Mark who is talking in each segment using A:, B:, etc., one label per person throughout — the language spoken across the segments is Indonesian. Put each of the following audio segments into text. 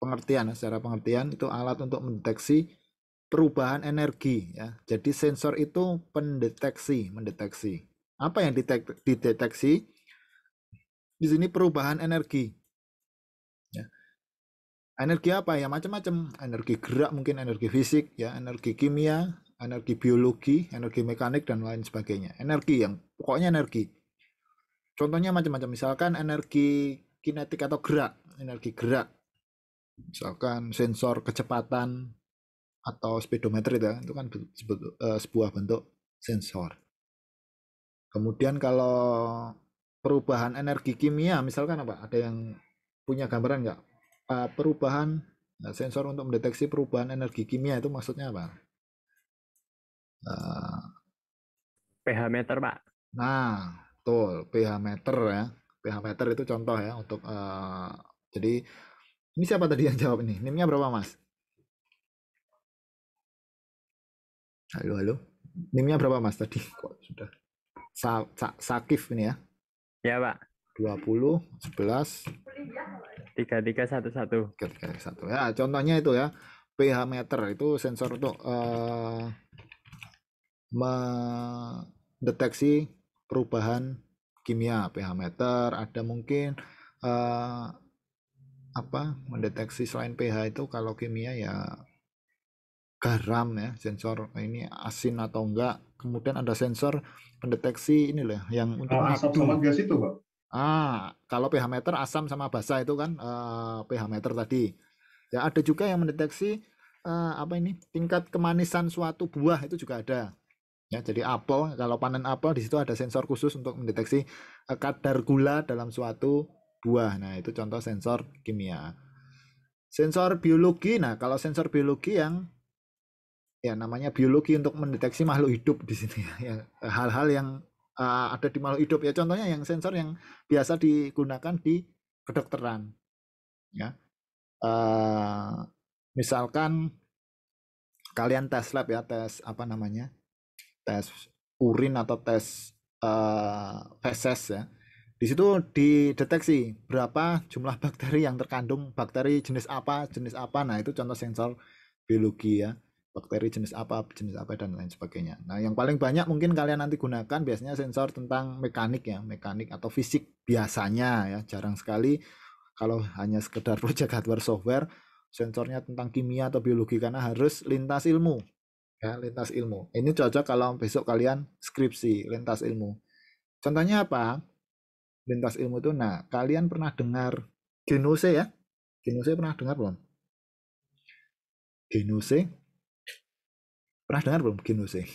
A: pengertian, secara pengertian itu alat untuk mendeteksi perubahan energi ya. Jadi sensor itu mendeteksi. Apa yang dideteksi? Di sini perubahan energi ya. Energi apa ya? Macam-macam. Energi gerak mungkin, energi fisik ya, energi kimia, energi biologi, energi mekanik dan lain sebagainya. Energi yang pokoknya energi. Contohnya macam-macam. Misalkan energi kinetik atau gerak, energi gerak. Misalkan sensor kecepatan atau speedometer itu kan sebuah bentuk sensor. Kemudian kalau perubahan energi kimia, misalkan apa? Ada yang punya gambaran nggak? Perubahan sensor untuk mendeteksi perubahan energi kimia itu maksudnya apa? Uh,
B: pH meter, Pak.
A: nah, betul, pH meter ya. pH meter itu contoh ya untuk jadi ini siapa tadi yang jawab ini? NIM-nya berapa, Mas? Halo, halo. NIM-nya berapa, Mas tadi? Kok sudah Sakif ini ya.
B: Ya, Pak.
A: 20 11
B: 3311.
A: satu ya, contohnya itu ya, pH meter itu sensor untuk mendeteksi perubahan kimia. pH meter ada mungkin eh, mendeteksi selain pH itu kalau kimia ya garam ya, sensor ini asin atau enggak. Kemudian ada sensor pendeteksi ini loh yang untuk
C: Asap
A: madu.
C: sama gas itu, Pak.
A: Kalau pH meter asam sama basa itu kan pH meter tadi. Ya ada juga yang mendeteksi tingkat kemanisan suatu buah itu juga ada. Ya, jadi apel, kalau panen apel di situ ada sensor khusus untuk mendeteksi kadar gula dalam suatu buah. Nah, itu contoh sensor kimia. Sensor biologi. Nah, kalau sensor biologi yang ya namanya biologi untuk mendeteksi makhluk hidup di sini ya. Hal-hal yang ada di makhluk hidup ya. Contohnya yang sensor yang biasa digunakan di kedokteran. Ya, misalkan kalian tes lab ya, tes apa namanya, tes urin atau tes feses ya. Di situ dideteksi berapa jumlah bakteri yang terkandung, bakteri jenis apa. Nah, itu contoh sensor biologi ya. Bakteri jenis apa dan lain sebagainya. Nah, yang paling banyak mungkin kalian nanti gunakan biasanya sensor tentang mekanik ya, mekanik atau fisik biasanya ya. Jarang sekali kalau hanya sekedar project hardware software sensornya tentang kimia atau biologi karena harus lintas ilmu ya, lintas ilmu. Ini cocok kalau besok kalian skripsi lintas ilmu. Contohnya apa? Lintas ilmu itu, nah kalian pernah dengar genose ya? Genose pernah dengar belum? Genose pernah dengar belum genose?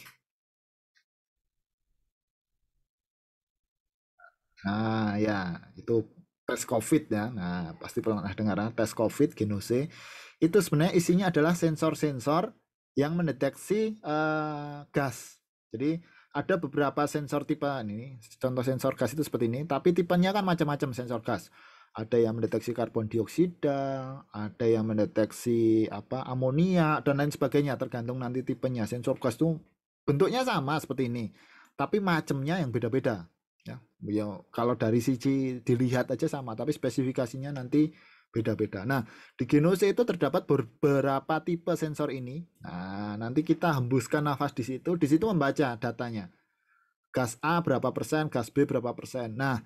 A: Nah ya, itu tes COVID ya. Nah pasti pernah dengar ya, tes COVID genose. Itu sebenarnya isinya adalah sensor-sensor yang mendeteksi gas. Jadi ada beberapa sensor tipe ini, contoh sensor gas itu seperti ini, tapi tipenya kan macam-macam sensor gas. Ada yang mendeteksi karbon dioksida, ada yang mendeteksi amonia dan lain sebagainya, tergantung nanti tipenya. Sensor gas itu bentuknya sama seperti ini, tapi macamnya yang beda-beda. Ya, kalau dari sisi dilihat aja sama, tapi spesifikasinya nanti beda-beda. Nah, di Genose itu terdapat beberapa tipe sensor ini. Nah, nanti kita hembuskan nafas di situ membaca datanya. Gas A berapa persen, gas B berapa persen. Nah,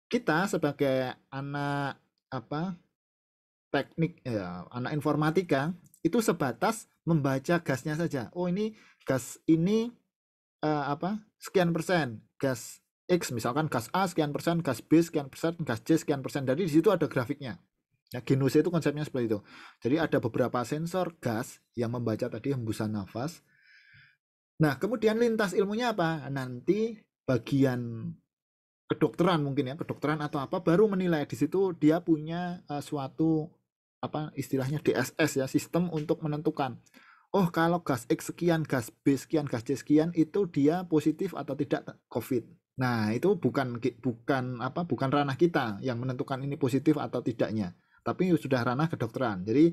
A: kita sebagai anak teknik ya, anak informatika itu sebatas membaca gasnya saja. Oh, ini gas ini sekian persen, gas X misalkan gas A sekian persen, gas B sekian persen, gas C sekian persen. Jadi di situ ada grafiknya. Ya, genose itu konsepnya seperti itu. Jadi ada beberapa sensor gas yang membaca tadi hembusan nafas. Nah, kemudian lintas ilmunya apa? Nanti bagian kedokteran mungkin ya, kedokteran atau apa baru menilai di situ dia punya suatu istilahnya DSS ya, sistem untuk menentukan. Oh, kalau gas X sekian, gas B sekian, gas C sekian itu dia positif atau tidak COVID. Nah, itu bukan ranah kita yang menentukan ini positif atau tidaknya. Tapi sudah ranah kedokteran. Jadi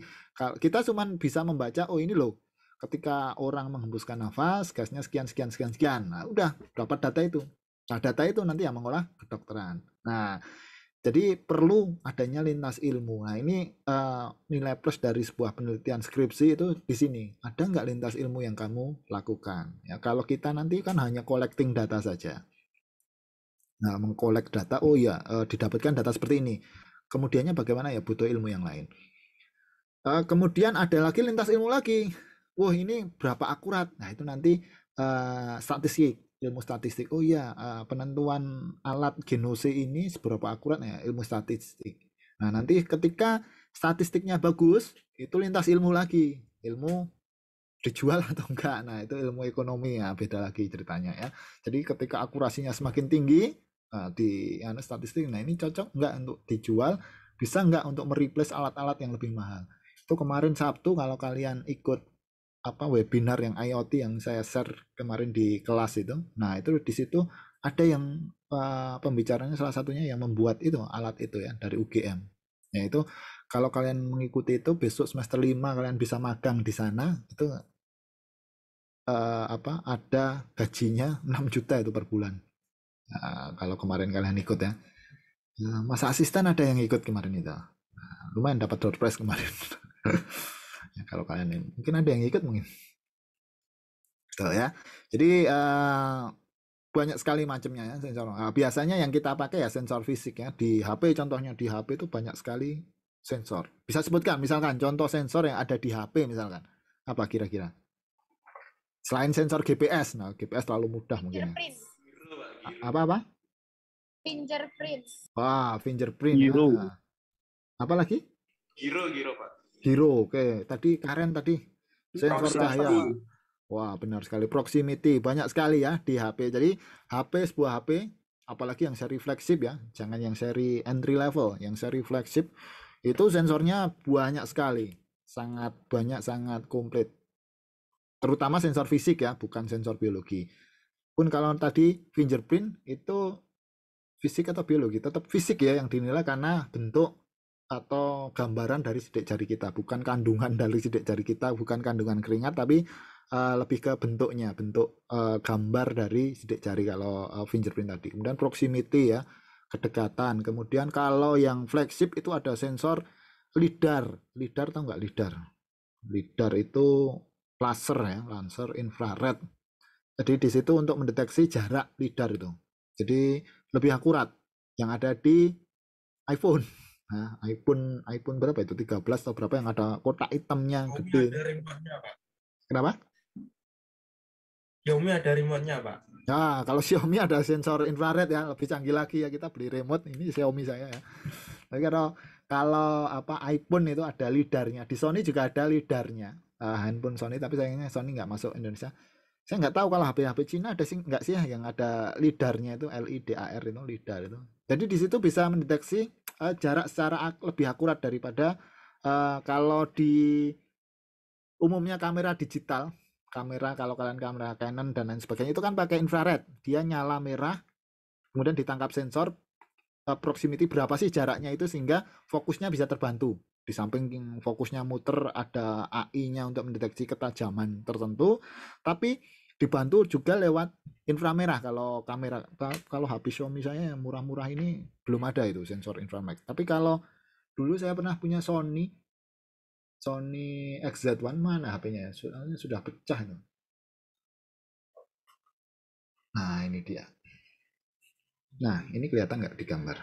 A: kita cuma bisa membaca, oh ini loh, ketika orang menghembuskan nafas, gasnya sekian, sekian, sekian, sekian. Nah, udah dapat data itu. Nah, data itu nanti yang mengolah kedokteran. Nah, Jadi perlu adanya lintas ilmu. Nah ini nilai plus dari sebuah penelitian skripsi itu di sini. Ada nggak lintas ilmu yang kamu lakukan? Ya kalau kita nanti kan hanya collecting data saja. Nah mengkolek data, oh ya didapatkan data seperti ini. Kemudiannya bagaimana ya butuh ilmu yang lain. Kemudian ada lagi lintas ilmu lagi. Wah ini berapa akurat? Nah itu nanti statistik, ilmu statistik. Oh iya, penentuan alat genose ini seberapa akurat ya ilmu statistik. Nah nanti ketika statistiknya bagus, itu lintas ilmu lagi, ilmu dijual atau enggak. Nah itu ilmu ekonomi ya, beda lagi ceritanya ya. Jadi ketika akurasinya semakin tinggi di statistik, nah ini cocok enggak untuk dijual, bisa enggak untuk mereplace alat-alat yang lebih mahal. Itu kemarin Sabtu kalau kalian ikut webinar yang IoT yang saya share kemarin di kelas itu. Nah, itu di situ ada yang pembicaranya salah satunya yang membuat itu alat itu ya dari UGM. Ya itu kalau kalian mengikuti itu besok semester 5 kalian bisa magang di sana itu ada gajinya 6 juta itu per bulan. Nah, kalau kemarin kalian ikut ya. Nah, masa asisten ada yang ikut kemarin itu. Nah, lumayan dapat door prize kemarin. Ya, kalau kalian mungkin ada yang ikut mungkin. Betul ya. Jadi banyak sekali macamnya ya sensor. Biasanya yang kita pakai ya sensor fisik ya di HP, contohnya di HP itu banyak sekali sensor. Bisa sebutkan misalkan contoh sensor yang ada di HP misalkan apa kira-kira? Selain sensor GPS, nah GPS terlalu mudah mungkin ya. Apa?
C: Fingerprint.
A: Wah, fingerprint
B: Giro.
A: ya. Apa lagi?
D: Giro Pak.
A: Giro, oke. Tadi keren tadi. Sensor cahaya. Wah, benar sekali. Proximity banyak sekali ya di HP. Jadi sebuah HP, apalagi yang seri flagship ya, jangan yang seri entry level, yang seri flagship itu sensornya banyak sekali, sangat banyak, sangat komplit. Terutama sensor fisik ya, bukan sensor biologi. Pun kalau tadi fingerprint itu fisik atau biologi, tetap fisik ya yang dinilai karena bentuk atau gambaran dari sidik jari kita, bukan kandungan dari sidik jari kita, bukan kandungan keringat, tapi lebih ke bentuknya, bentuk gambar dari sidik jari kalau fingerprint tadi. Kemudian proximity ya, kedekatan. Kemudian kalau yang flagship itu ada sensor lidar. Lidar tahu nggak lidar? Lidar itu laser ya, laser infrared. Jadi di situ untuk mendeteksi jarak lidar itu. Jadi lebih akurat. Yang ada di iPhone. Nah, iPhone berapa itu? 13 atau berapa yang ada kotak hitamnya gede.
D: Ada remote-nya, Pak.
A: Kenapa?
D: Xiaomi ada remote-nya, Pak.
A: Nah, kalau Xiaomi ada sensor infrared ya, lebih canggih lagi ya, kita beli remote ini Xiaomi saya ya. Tapi kalau iPhone itu ada lidarnya. Di Sony juga ada lidarnya. Handphone Sony, tapi sayangnya Sony nggak masuk Indonesia. Saya nggak tahu kalau HP-HP Cina ada sih nggak sih ya yang ada lidarnya itu LIDAR itu lidar itu. Jadi di situ bisa mendeteksi jarak secara lebih akurat daripada kalau di umumnya kamera digital. Kamera kalau kalian kamera Canon dan lain sebagainya itu kan pakai infrared. Dia nyala merah, kemudian ditangkap sensor proximity berapa sih jaraknya itu sehingga fokusnya bisa terbantu. Di samping fokusnya muter ada AI-nya untuk mendeteksi ketajaman tertentu, tapi dibantu juga lewat inframerah. Kalau kamera kalau HP Xiaomi saya yang murah-murah ini belum ada itu sensor inframerah. Tapi kalau dulu saya pernah punya Sony XZ1 mana HP-nya ya? Sudah pecah itu. Nah, ini dia. Nah, ini kelihatan nggak di gambar?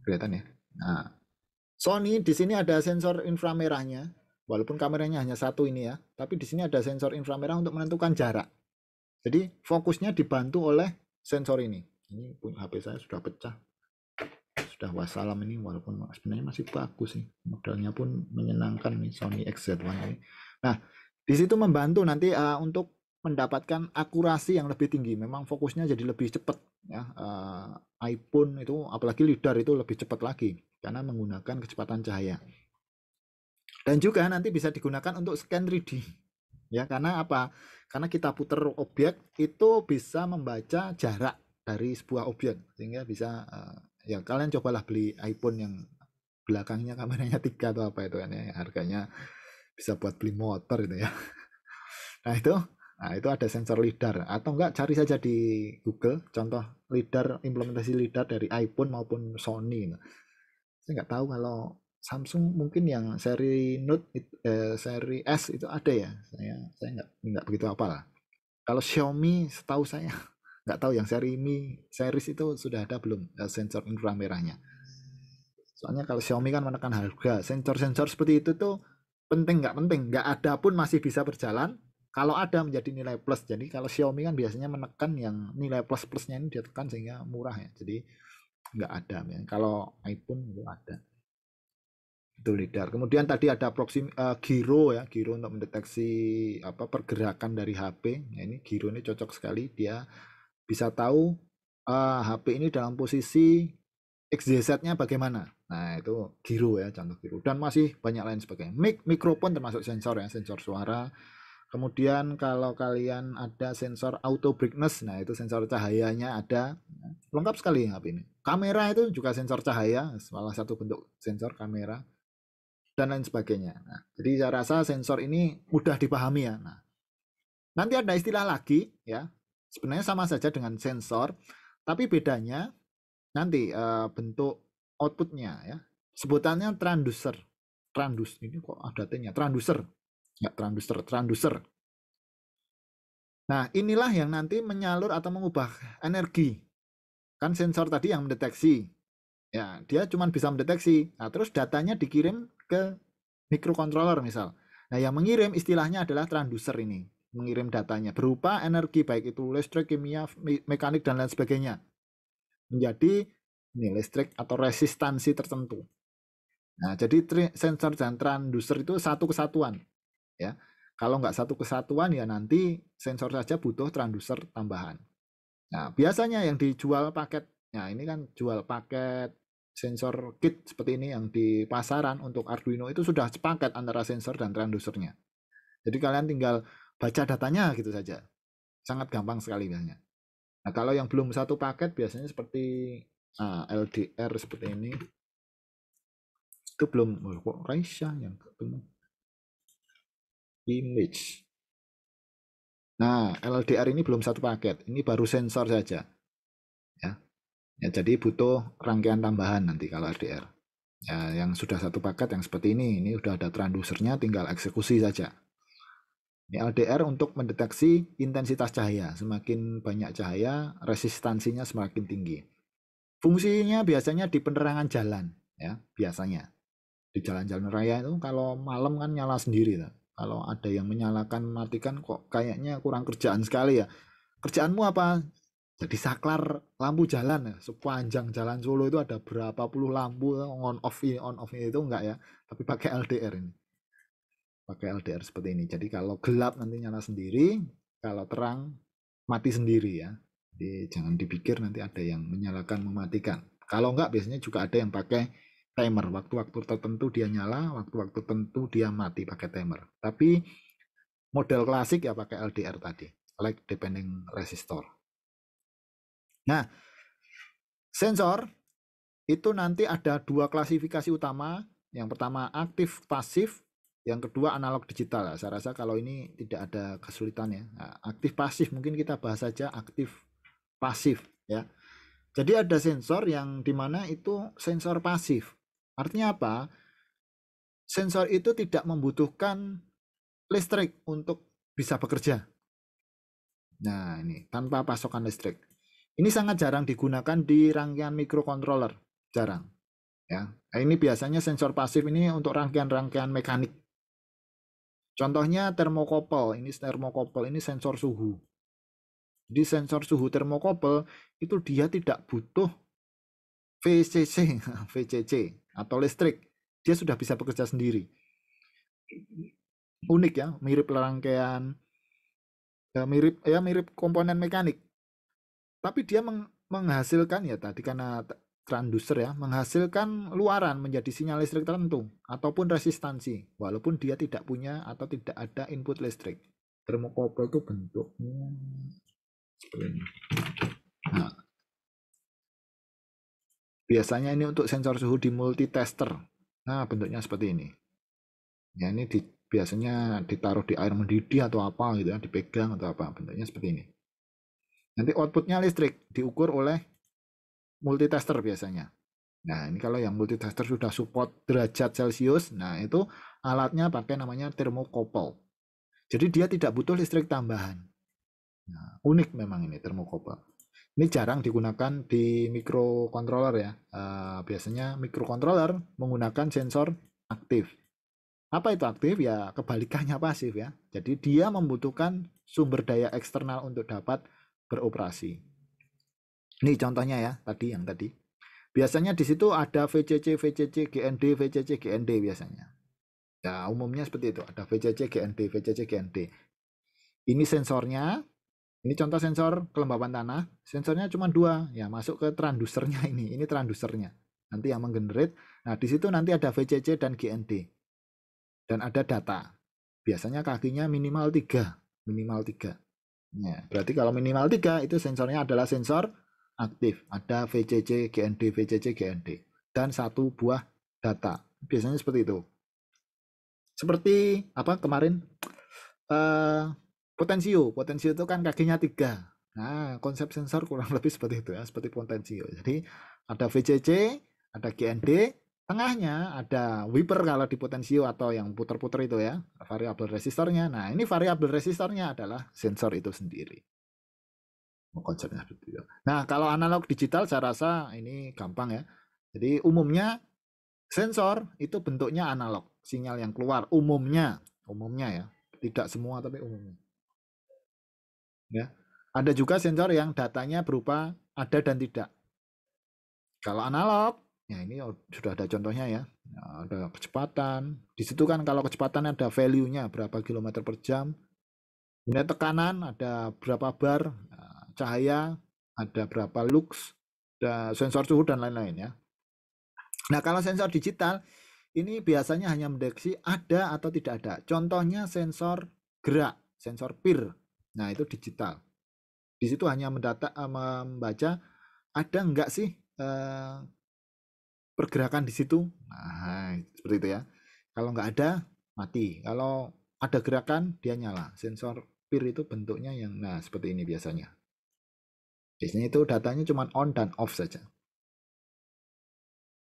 A: Kelihatan ya? Nah, Sony di sini ada sensor inframerahnya, walaupun kameranya hanya satu ini ya, tapi di sini ada sensor inframerah untuk menentukan jarak. Jadi fokusnya dibantu oleh sensor ini. Ini HP saya sudah pecah, sudah wassalam ini, walaupun sebenarnya masih bagus sih, modelnya pun menyenangkan nih Sony XZ1 ini. Nah, di situ membantu nanti untuk mendapatkan akurasi yang lebih tinggi. Memang fokusnya jadi lebih cepat ya. iPhone itu apalagi lidar itu lebih cepat lagi karena menggunakan kecepatan cahaya. Dan juga nanti bisa digunakan untuk scan 3D. Ya, karena apa? Karena kita putar objek itu bisa membaca jarak dari sebuah objek sehingga bisa ya kalian cobalah beli iPhone yang belakangnya kameranya 3 atau apa itu kan ya, harganya bisa buat beli motor itu ya. Nah, itu Nah, itu ada sensor LiDAR atau enggak cari saja di Google contoh LiDAR, implementasi LiDAR dari iPhone maupun Sony. Saya nggak tahu kalau Samsung mungkin yang seri seri S itu ada ya. Saya nggak begitu hafal. Kalau Xiaomi setahu saya nggak tahu yang seri Mi series itu sudah ada belum sensor inframerahnya. Soalnya kalau Xiaomi kan menekan harga. Sensor-sensor seperti itu tuh penting, nggak ada pun masih bisa berjalan. Kalau ada menjadi nilai plus. Jadi kalau Xiaomi kan biasanya menekan yang nilai plus-plusnya ini dia tekan sehingga murah ya. Jadi nggak ada. Ya. Kalau iPhone itu ada. Itu LiDAR. Kemudian tadi ada gyro ya, gyro untuk mendeteksi pergerakan dari HP. Nah, ini gyro ini cocok sekali. Dia bisa tahu HP ini dalam posisi XYZ-nya bagaimana. Nah, itu gyro ya, contoh gyro. Dan masih banyak lain sebagainya. Mikrofon termasuk sensor ya, sensor suara. Kemudian kalau kalian ada sensor auto brightness, nah itu sensor cahayanya ada. Lengkap sekali HP ini. Kamera itu juga sensor cahaya, salah satu bentuk sensor kamera. Dan lain sebagainya. Nah, jadi saya rasa sensor ini mudah dipahami ya. Nah, nanti ada istilah lagi ya. Sebenarnya sama saja dengan sensor, tapi bedanya nanti bentuk outputnya ya. Sebutannya transducer. Ini kok ada T-nya. Transducer. Enggak transducer. Nah, inilah yang nanti menyalur atau mengubah energi. Kan sensor tadi yang mendeteksi. Ya, dia cuma bisa mendeteksi. Nah, terus datanya dikirim ke microcontroller misal. Nah, yang mengirim istilahnya adalah transducer ini. Mengirim datanya berupa energi baik itu listrik, kimia, mekanik dan lain sebagainya. Menjadi ini listrik atau resistansi tertentu. Nah, jadi sensor dan transducer itu satu kesatuan. Ya, kalau nggak satu kesatuan ya nanti sensor saja butuh transducer tambahan. Nah, biasanya yang dijual paket, nah ini kan jual paket sensor kit seperti ini yang di pasaran untuk Arduino itu sudah sepaket antara sensor dan transducernya. Jadi kalian tinggal baca datanya gitu saja. Sangat gampang sekali biasanya. Nah, kalau yang belum satu paket biasanya seperti LDR seperti ini. Itu belum, kok Raisya yang ketemu. Image. Nah, LDR ini belum satu paket. Ini baru sensor saja. Ya, jadi butuh rangkaian tambahan nanti kalau LDR. Ya, yang sudah satu paket yang seperti ini udah ada transducernya, tinggal eksekusi saja. Ini LDR untuk mendeteksi intensitas cahaya. Semakin banyak cahaya, resistansinya semakin tinggi. Fungsinya biasanya di penerangan jalan, ya biasanya. Di jalan-jalan raya itu kalau malam kan nyala sendiri. Kalau ada yang menyalakan matikan kok kayaknya kurang kerjaan sekali ya. Kerjaanmu apa? Jadi saklar lampu jalan ya. Sepanjang jalan Solo itu ada berapa puluh lampu on off itu enggak ya. Tapi pakai LDR ini. Pakai LDR seperti ini. Jadi kalau gelap nanti nyala sendiri, kalau terang mati sendiri ya. Jadi jangan dipikir nanti ada yang menyalakan mematikan. Kalau enggak biasanya juga ada yang pakai timer, waktu-waktu tertentu dia nyala, waktu-waktu tertentu dia mati pakai timer. Tapi model klasik ya pakai LDR tadi, like depending resistor. Nah, sensor itu nanti ada dua klasifikasi utama. Yang pertama aktif pasif, yang kedua analog digital. Saya rasa kalau ini tidak ada kesulitan ya. Nah, aktif pasif mungkin kita bahas saja aktif pasif ya. Jadi ada sensor yang dimana itu sensor pasif. Artinya apa? Sensor itu tidak membutuhkan listrik untuk bisa bekerja. Nah, ini tanpa pasokan listrik. Ini sangat jarang digunakan di rangkaian microcontroller, jarang. Ya, ini biasanya sensor pasif ini untuk rangkaian-rangkaian mekanik. Contohnya termokopel. Ini termokopel, ini sensor suhu. Di sensor suhu termokopel itu dia tidak butuh VCC atau listrik. Dia sudah bisa bekerja sendiri. Unik ya, mirip rangkaian mirip komponen mekanik. Tapi dia menghasilkan ya tadi karena transducer ya, menghasilkan luaran menjadi sinyal listrik tertentu ataupun resistansi walaupun dia tidak punya atau tidak ada input listrik. Termokopel itu bentuknya seperti ini. Nah, biasanya ini untuk sensor suhu di multitester. Nah, bentuknya seperti ini. Ya, ini biasanya ditaruh di air mendidih atau apa gitu ya, dipegang atau apa, bentuknya seperti ini. Nanti outputnya listrik diukur oleh multitester biasanya. Nah, ini kalau yang multitester sudah support derajat Celcius, nah itu alatnya pakai namanya thermocouple. Jadi dia tidak butuh listrik tambahan. Nah, unik memang ini thermocouple. Ini jarang digunakan di microcontroller ya. Biasanya microcontroller menggunakan sensor aktif. Apa itu aktif? Ya kebalikannya pasif ya. Jadi dia membutuhkan sumber daya eksternal untuk dapat beroperasi. Ini contohnya ya, yang tadi. Biasanya di situ ada VCC, VCC, GND, VCC, GND biasanya. Ya, umumnya seperti itu. Ada VCC, GND, VCC, GND. Ini sensornya. Ini contoh sensor kelembapan tanah. Sensornya cuma 2. Ya, masuk ke transdusernya ini. Ini transdusernya. Nanti yang menggenerate. Nah, di situ nanti ada VCC dan GND. Dan ada data. Biasanya kakinya minimal 3. Minimal 3. Ya, berarti kalau minimal 3 itu sensornya adalah sensor aktif. Ada VCC, GND, VCC, GND. Dan 1 buah data. Biasanya seperti itu. Seperti apa kemarin? Potensio itu kan kakinya 3. Nah, konsep sensor kurang lebih seperti itu ya, seperti potensio. Jadi ada VCC, ada GND, tengahnya ada wiper kalau di potensio atau yang puter-puter itu ya, variabel resistornya. Nah, ini variabel resistornya adalah sensor itu sendiri. Konsepnya seperti itu. Nah, kalau analog digital saya rasa ini gampang ya. Jadi umumnya sensor itu bentuknya analog, sinyal yang keluar umumnya ya, tidak semua tapi umumnya. Ya. Ada juga sensor yang datanya berupa ada dan tidak. Kalau analog, ya ini sudah ada contohnya ya. Ada kecepatan. Di situ kan kalau kecepatan ada value-nya berapa kilometer per jam. Kemudian tekanan ada berapa bar, cahaya ada berapa lux, ada sensor suhu dan lain-lain ya. Nah, kalau sensor digital ini biasanya hanya mendeteksi ada atau tidak ada. Contohnya sensor gerak, sensor PIR. Nah, itu digital. Di situ hanya membaca ada enggak sih pergerakan di situ. Nah, seperti itu ya. Kalau enggak ada, mati. Kalau ada gerakan, dia nyala. Sensor PIR itu bentuknya yang seperti ini biasanya. Biasanya itu datanya cuma on dan off saja.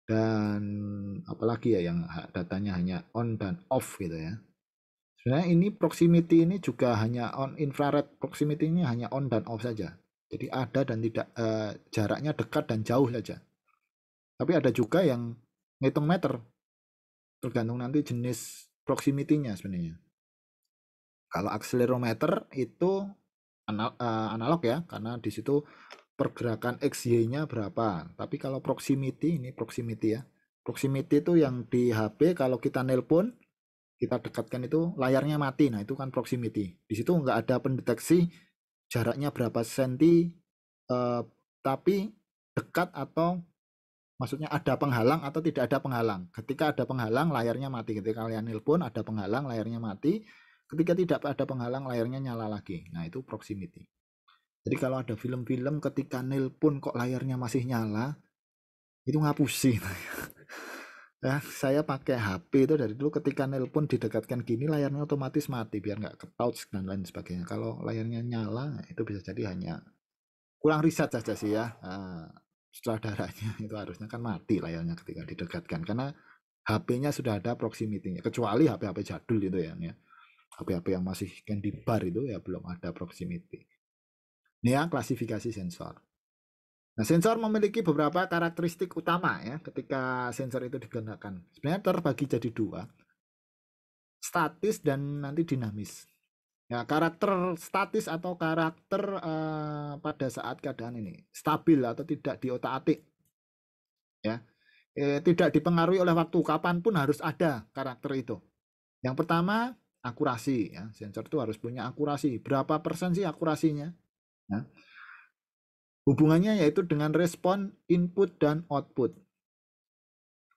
A: Dan apalagi ya yang datanya hanya on dan off gitu ya. Sebenarnya ini proximity ini juga hanya on, infrared proximity ini hanya on dan off saja. Jadi ada dan tidak, jaraknya dekat dan jauh saja. Tapi ada juga yang ngitung meter. Tergantung nanti jenis proximity-nya sebenarnya. Kalau accelerometer itu analog ya, karena di situ pergerakan XY-nya berapa. Tapi kalau proximity, ini proximity ya. Proximity itu yang di HP kalau kita nelpon, kita dekatkan itu layarnya mati. Nah, itu kan proximity. Di situ nggak ada pendeteksi jaraknya berapa senti, tapi dekat atau maksudnya ada penghalang atau tidak ada penghalang. Ketika ada penghalang, layarnya mati. Ketika kalian nelpon, ada penghalang, layarnya mati. Ketika tidak ada penghalang, layarnya nyala lagi. Nah, itu proximity. Jadi kalau ada film-film ketika nelpon kok layarnya masih nyala, itu ngapusi. Ya, saya pakai HP itu dari dulu ketika nelpon didekatkan gini layarnya otomatis mati biar nggak ketouch dan lain sebagainya. Kalau layarnya nyala itu bisa jadi hanya kurang riset saja sih ya. Sutradaranya itu harusnya kan mati layarnya ketika didekatkan karena HP-nya sudah ada proximity-nya. Kecuali HP-HP jadul itu ya. HP-HP yang masih candy bar itu ya belum ada proximity. Ini ya klasifikasi sensor. Nah, sensor memiliki beberapa karakteristik utama ya ketika sensor itu digunakan. Sebenarnya terbagi jadi 2. Statis dan nanti dinamis. Ya, karakter statis atau karakter pada saat keadaan ini stabil atau tidak diotak-atik. Ya. Tidak dipengaruhi oleh waktu, kapanpun harus ada karakter itu. Yang pertama, akurasi ya. Sensor itu harus punya akurasi. Berapa persen sih akurasinya? Ya. Hubungannya yaitu dengan respon input dan output.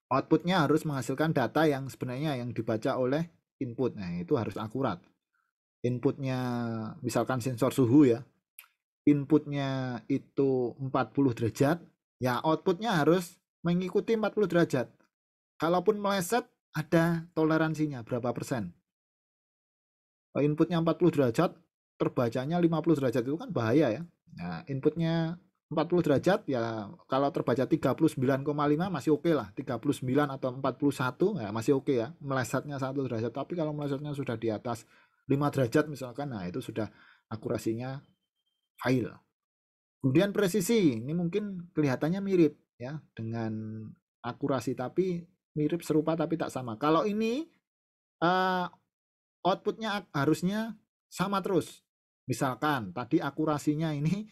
A: Outputnya harus menghasilkan data yang sebenarnya yang dibaca oleh input. Nah, itu harus akurat. Inputnya misalkan sensor suhu ya. Inputnya itu 40 derajat. Ya, outputnya harus mengikuti 40 derajat. Kalaupun meleset, ada toleransinya berapa persen. inputnya 40 derajat, terbacanya 50 derajat, itu kan bahaya ya. Nah, inputnya 40 derajat ya, kalau terbaca 39,5 masih oke lah, 39 atau 41 ya masih oke ya, melesetnya 1 derajat. Tapi kalau melesetnya sudah di atas 5 derajat misalkan, nah itu sudah akurasinya fail. Kemudian presisi, ini mungkin kelihatannya mirip ya dengan akurasi, tapi mirip, serupa tapi tak sama. Kalau ini outputnya harusnya sama terus. Misalkan tadi akurasinya ini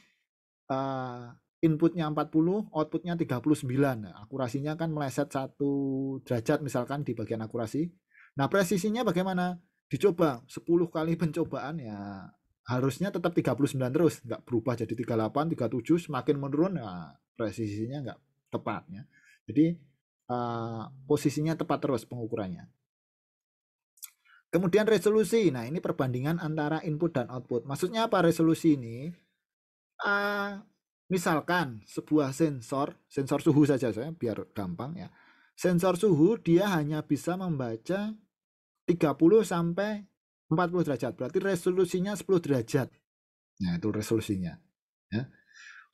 A: inputnya 40, outputnya 39. Nah, akurasinya kan meleset 1 derajat misalkan di bagian akurasi. Nah, presisinya bagaimana? Dicoba 10 kali pencobaan ya harusnya tetap 39 terus, nggak berubah jadi 38, 37, semakin menurun, nah, presisinya nggak tepat ya. Jadi posisinya tepat terus pengukurannya. Kemudian resolusi, nah ini perbandingan antara input dan output. Maksudnya apa resolusi ini? Misalkan sebuah sensor suhu saja saya biar gampang ya. Sensor suhu dia hanya bisa membaca 30 sampai 40 derajat. Berarti resolusinya 10 derajat. Nah, itu resolusinya. Ya.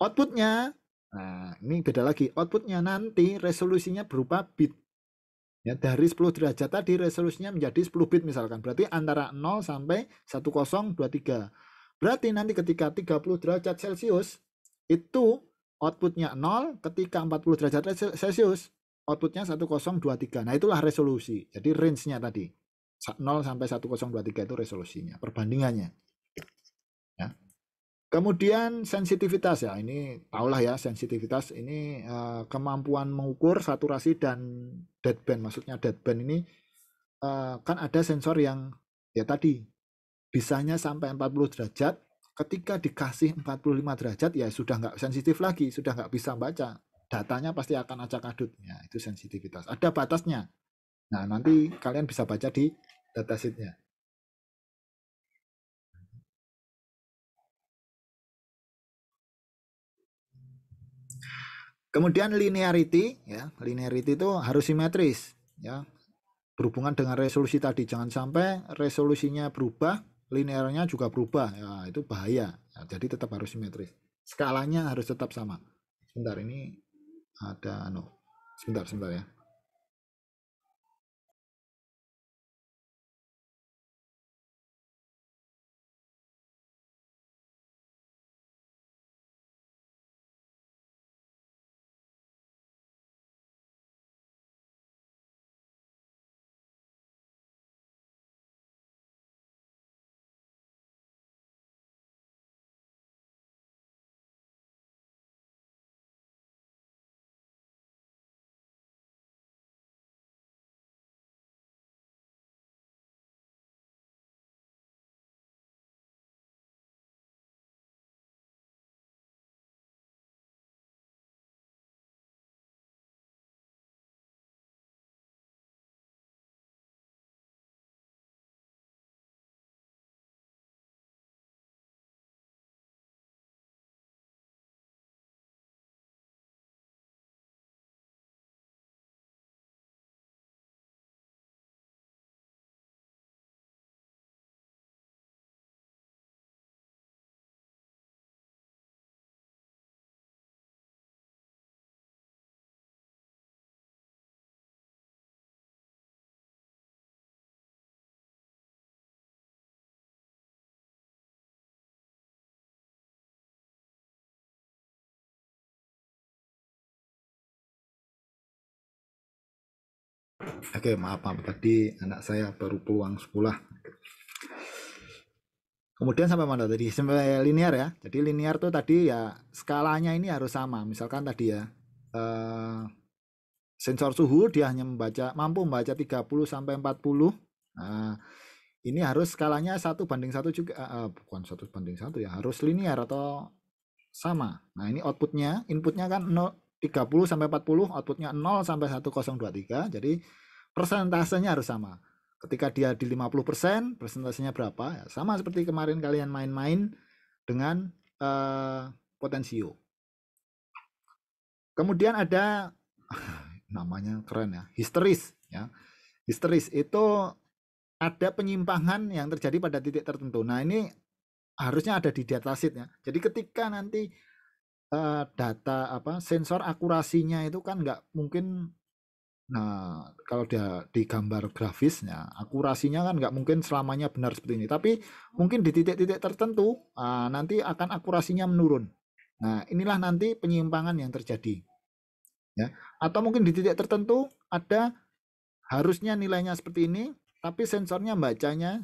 A: Outputnya, nah ini beda lagi. Outputnya nanti resolusinya berupa bit. Ya, dari 10 derajat tadi resolusinya menjadi 10 bit misalkan. Berarti antara 0 sampai 1023. Berarti nanti ketika 30 derajat Celcius itu outputnya 0, ketika 40 derajat Celcius outputnya 1023. Nah, itulah resolusi. Jadi range-nya tadi 0 sampai 1023 itu resolusinya, perbandingannya. Ya. Kemudian sensitivitas ya, ini tahulah ya, sensitivitas ini kemampuan mengukur saturasi dan deadband. Maksudnya deadband ini kan ada sensor yang ya tadi bisanya sampai 40 derajat, ketika dikasih 45 derajat ya sudah nggak sensitif lagi, sudah nggak bisa baca, datanya pasti akan acak adut ya, itu sensitivitas, ada batasnya. Nah, nanti kalian bisa baca di datasheetnya. Kemudian linearity ya, linearity itu harus simetris ya, berhubungan dengan resolusi tadi, jangan sampai resolusinya berubah, linearnya juga berubah ya, itu bahaya ya, jadi tetap harus simetris, skalanya harus tetap sama. Sebentar, ini ada sebentar ya. Oke, maaf tadi anak saya baru pulang sekolah. Kemudian sampai mana tadi? Sampai linear ya. Jadi linear tuh tadi ya skalanya ini harus sama. Misalkan tadi ya sensor suhu dia hanya mampu membaca 30 sampai 40. Nah, ini harus skalanya 1:1 juga, bukan 1:1 ya, harus linear atau sama. Nah, ini outputnya, inputnya kan 30 sampai 40, outputnya 0 sampai 1023. Jadi persentasenya harus sama. Ketika dia di 50%, persentasenya berapa? Ya, sama seperti kemarin kalian main-main dengan potensio. Kemudian ada namanya keren ya, histeris ya. Histeris itu ada penyimpangan yang terjadi pada titik tertentu. Nah, ini harusnya ada di datasheet ya. Jadi ketika nanti data sensor akurasinya itu kan nggak mungkin. Nah, kalau dia di gambar grafisnya, akurasinya kan nggak mungkin selamanya benar seperti ini. Tapi mungkin di titik-titik tertentu nanti akan akurasinya menurun. Nah, inilah nanti penyimpangan yang terjadi. Ya. Atau mungkin di titik tertentu ada harusnya nilainya seperti ini, tapi sensornya bacanya.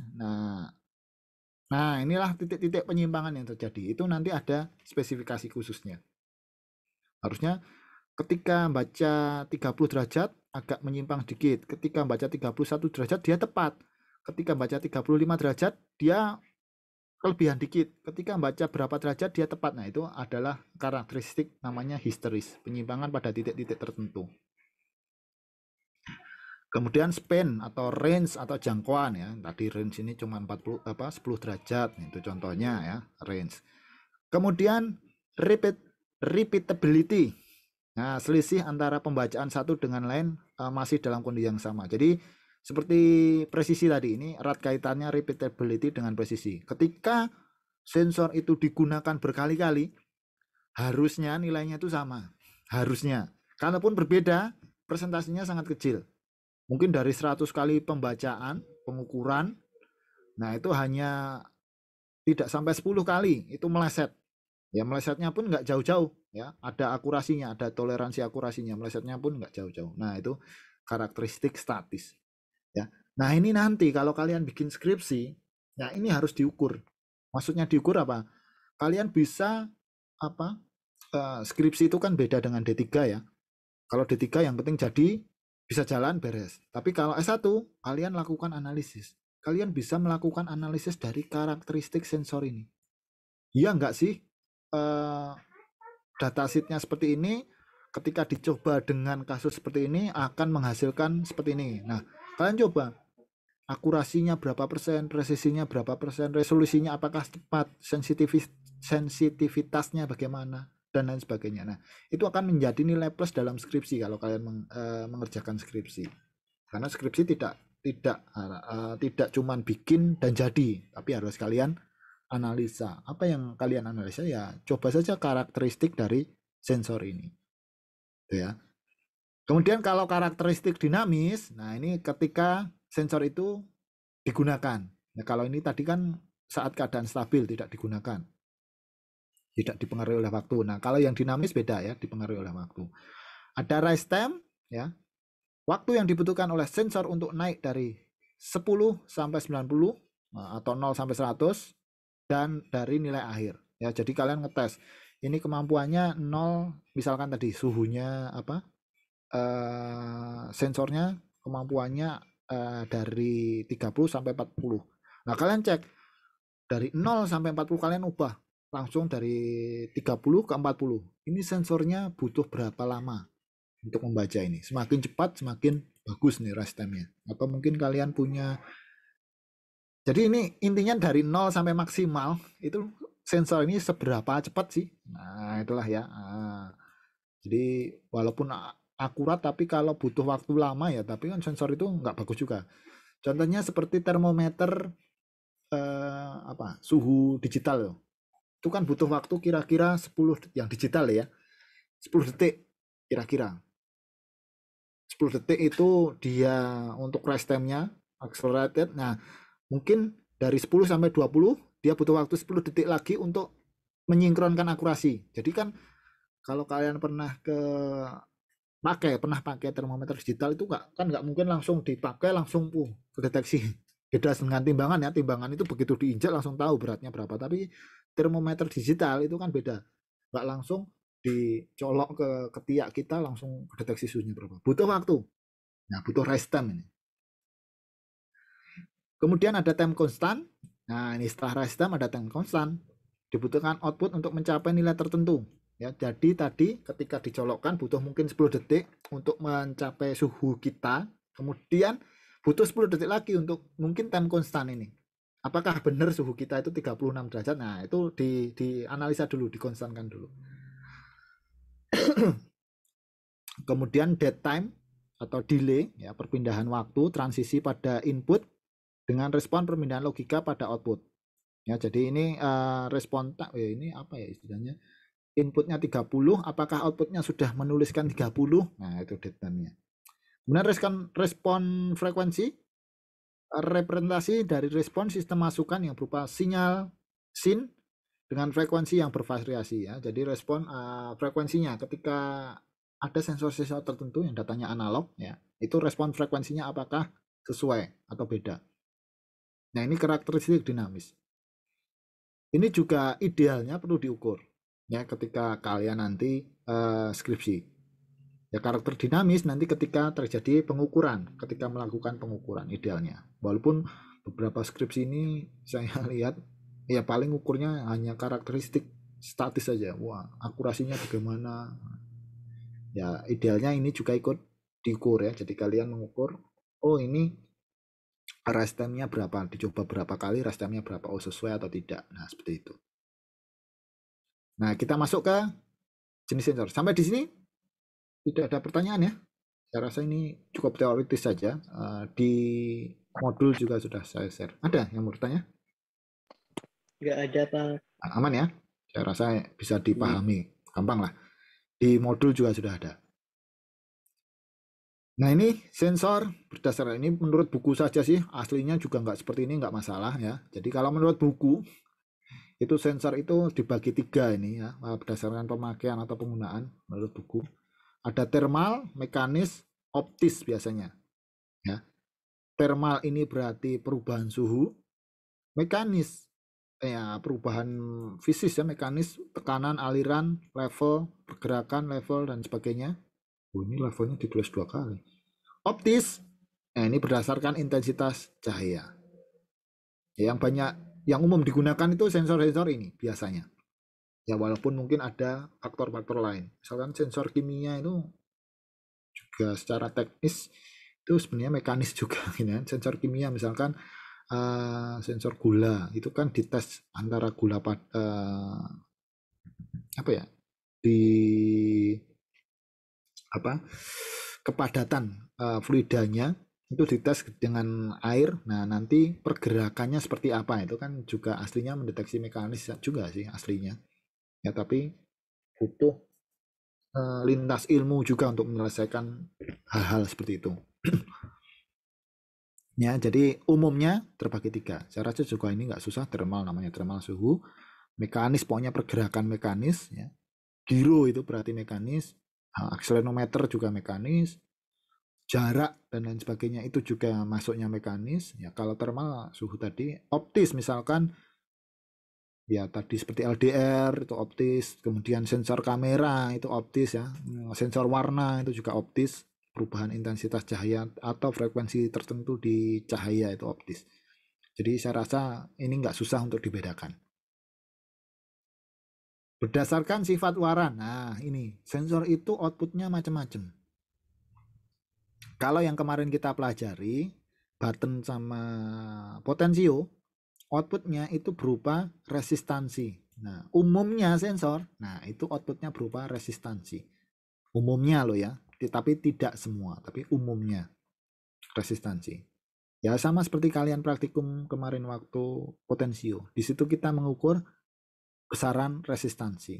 A: Nah, inilah titik-titik penyimpangan yang terjadi. Itu nanti ada spesifikasi khususnya. Harusnya ketika baca 30 derajat agak menyimpang sedikit. Ketika baca 31 derajat dia tepat. Ketika baca 35 derajat dia kelebihan dikit. Ketika baca berapa derajat dia tepat. Nah, itu adalah karakteristik namanya histeris, penyimpangan pada titik-titik tertentu. Kemudian span atau range atau jangkauan ya. Tadi range ini cuma 10 derajat, itu contohnya ya, range. Kemudian repeatability. Nah, selisih antara pembacaan satu dengan lain masih dalam kondisi yang sama. Jadi seperti presisi tadi, ini erat kaitannya repeatability dengan presisi. Ketika sensor itu digunakan berkali-kali, harusnya nilainya itu sama. Harusnya. Kalaupun berbeda, presentasinya sangat kecil. Mungkin dari 100 kali pembacaan, pengukuran, nah itu hanya tidak sampai 10 kali, itu meleset. Ya, melesetnya pun nggak jauh-jauh. Ya, ada akurasinya, ada toleransi akurasinya, melesetnya pun nggak jauh-jauh. Nah, itu karakteristik statis. Ya, nah ini nanti kalau kalian bikin skripsi, ya ini harus diukur. Maksudnya diukur apa? Kalian bisa skripsi itu kan beda dengan D3 ya. Kalau D3 yang penting jadi bisa jalan beres. Tapi kalau S1 kalian lakukan analisis. Kalian bisa melakukan analisis dari karakteristik sensor ini. Iya nggak sih? Datasheetnya seperti ini, ketika dicoba dengan kasus seperti ini akan menghasilkan seperti ini. Nah, kalian coba akurasinya berapa persen, presisinya berapa persen, resolusinya apakah tepat, sensitivitasnya bagaimana, dan lain sebagainya. Nah, itu akan menjadi nilai plus dalam skripsi kalau kalian mengerjakan skripsi. Karena skripsi tidak cuman bikin dan jadi, tapi harus kalian analisa. Apa yang kalian analisa ya coba saja karakteristik dari sensor ini. Ya. Kemudian kalau karakteristik dinamis, nah ini ketika sensor itu digunakan. Nah, kalau ini tadi kan saat keadaan stabil tidak digunakan. Tidak dipengaruhi oleh waktu. Nah, kalau yang dinamis beda ya, dipengaruhi oleh waktu. Ada rise time ya. Waktu yang dibutuhkan oleh sensor untuk naik dari 10 sampai 90 atau 0 sampai 100 dan dari nilai akhir ya. Jadi kalian ngetes ini kemampuannya 0, misalkan tadi suhunya sensornya kemampuannya dari 30 sampai 40. Nah, kalian cek dari 0 sampai 40 kalian ubah langsung dari 30 ke 40. Ini sensornya butuh berapa lama untuk membaca ini? Semakin cepat semakin bagus nih rest time-nya. Atau mungkin kalian punya. Jadi ini intinya dari 0 sampai maksimal itu sensor ini seberapa cepat sih? Nah, itulah ya. Jadi walaupun akurat tapi kalau butuh waktu lama ya, tapi kan sensor itu nggak bagus juga. Contohnya seperti termometer suhu digital loh. Itu kan butuh waktu kira-kira 10 yang digital ya. 10 detik kira-kira. 10 detik itu dia untuk rest time-nya accelerated. Nah, mungkin dari 10 sampai 20 dia butuh waktu 10 detik lagi untuk menyinkronkan akurasi. Jadi kan kalau kalian pernah pakai termometer digital itu nggak mungkin langsung dipakai langsung kedeteksi. Beda dengan timbangan ya. Timbangan itu begitu diinjak langsung tahu beratnya berapa. Tapi termometer digital itu kan beda. Nggak langsung dicolok ke ketiak kita langsung deteksi suhunya berapa. Butuh waktu. Nah, butuh rest time ini. Kemudian ada time constant. Nah, ini setelah rest time ada time constant. Dibutuhkan output untuk mencapai nilai tertentu. Ya, jadi tadi ketika dicolokkan butuh mungkin 10 detik untuk mencapai suhu kita. Kemudian butuh 10 detik lagi untuk mungkin time constant ini. Apakah benar suhu kita itu 36 derajat? Nah, itu dianalisa dulu, dikonstankan dulu. Kemudian dead time atau delay ya, perpindahan waktu transisi pada input dengan respon permindahan logika pada output. Ya, jadi ini respon ini apa ya istilahnya? Inputnya 30, apakah outputnya sudah menuliskan 30? Nah, itu deadline-nya. Kemudian respon frekuensi, representasi dari respon sistem masukan yang berupa sinyal sin dengan frekuensi yang bervariasi ya. Jadi respon frekuensinya ketika ada sensor-sensor tertentu yang datanya analog ya, itu respon frekuensinya apakah sesuai atau beda. Nah, ini karakteristik dinamis. Ini juga idealnya perlu diukur ya ketika kalian nanti skripsi. Ya, karakter dinamis nanti ketika terjadi pengukuran, ketika melakukan pengukuran idealnya. Walaupun beberapa skripsi ini saya lihat ya paling ukurnya hanya karakteristik statis saja. Wah, akurasinya bagaimana? Ya, idealnya ini juga ikut diukur ya. Jadi kalian mengukur, oh ini rest time-nya berapa, dicoba berapa kali, rest time-nya berapa, oh sesuai atau tidak. Nah, seperti itu. Nah, kita masuk ke jenis sensor. Sampai di sini tidak ada pertanyaan ya. Saya rasa ini cukup teoritis saja. Di modul juga sudah saya share. Ada yang mau bertanya?
E: Nggak ada, Pak.
A: Nah, aman ya? Saya rasa bisa dipahami. Gampang lah. Di modul juga sudah ada. Nah, ini sensor berdasarkan ini menurut buku saja sih. Aslinya juga nggak seperti ini, nggak masalah ya. Jadi kalau menurut buku, itu sensor itu dibagi 3 ini ya. Berdasarkan pemakaian atau penggunaan menurut buku. Ada thermal, mekanis, optis biasanya. Ya. Thermal ini berarti perubahan suhu, mekanis ya perubahan fisis ya, mekanis tekanan, aliran, level, pergerakan, level dan sebagainya. Oh, ini levelnya ditulis 2 kali. Optis, nah ini berdasarkan intensitas cahaya. Yang umum digunakan itu sensor-sensor ini biasanya. Ya walaupun mungkin ada faktor-faktor lain. Misalkan sensor kimia itu juga secara teknis itu sebenarnya mekanis juga gitu kan. Sensor kimia misalkan sensor gula itu kan dites antara gula apa ya di apa kepadatan fluidanya itu dites dengan air. Nah nanti pergerakannya seperti apa itu kan juga aslinya mendeteksi mekanis juga sih aslinya ya, tapi butuh lintas ilmu juga untuk menyelesaikan hal-hal seperti itu. Ya, jadi umumnya terbagi 3. Saya rasa juga ini nggak susah. Thermal namanya thermal suhu, mekanis pokoknya pergerakan mekanis. Ya. Giro itu berarti mekanis, akselerometer juga mekanis, jarak dan lain sebagainya itu juga masuknya mekanis. Ya, kalau thermal suhu tadi, optis misalkan ya tadi seperti LDR itu optis, kemudian sensor kamera itu optis ya, sensor warna itu juga optis. Perubahan intensitas cahaya atau frekuensi tertentu di cahaya itu optis. Jadi saya rasa ini nggak susah untuk dibedakan. Berdasarkan sifat warna, nah ini sensor itu outputnya macam-macam. Kalau yang kemarin kita pelajari, button sama potensio, outputnya itu berupa resistansi. Nah umumnya sensor, nah itu outputnya berupa resistansi. Umumnya loh ya. Tapi tidak semua, tapi umumnya resistansi. Ya sama seperti kalian praktikum kemarin waktu potensio. Di situ kita mengukur besaran resistansi.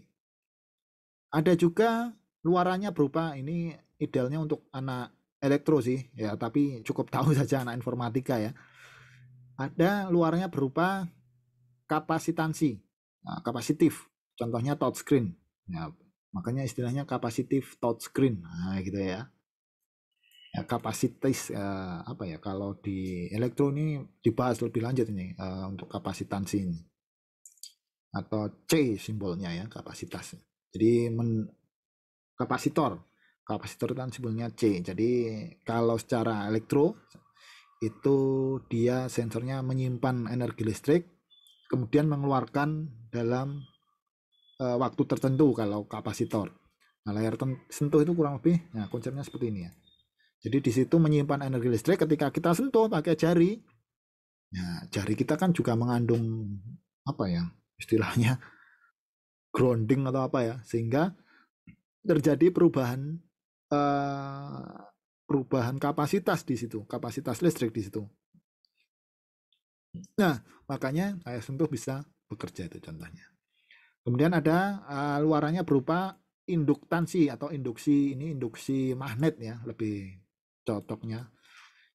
A: Ada juga luarannya berupa, ini idealnya untuk anak elektro sih, ya tapi cukup tahu saja anak informatika ya. Ada luarnya berupa kapasitansi, nah, kapasitif. Contohnya touchscreen. Ya, makanya istilahnya kapasitif touchscreen. Nah, gitu ya. Ya, kapasitas apa ya kalau di elektro ini dibahas lebih lanjut ini untuk kapasitansi ini atau C simbolnya ya kapasitas. Jadi kapasitor kan simbolnya C. Jadi kalau secara elektro itu dia sensornya menyimpan energi listrik kemudian mengeluarkan dalam waktu tertentu kalau kapasitor. Nah, layar sentuh itu kurang lebih nah konsepnya seperti ini ya. Jadi di situ menyimpan energi listrik ketika kita sentuh pakai jari. Nah, jari kita kan juga mengandung apa ya? Istilahnya grounding atau apa ya? Sehingga terjadi perubahan kapasitas di situ, kapasitas listrik di situ. Nah, makanya layar sentuh bisa bekerja itu contohnya. Kemudian ada luarannya berupa induktansi atau induksi, ini induksi magnet ya, lebih cocoknya.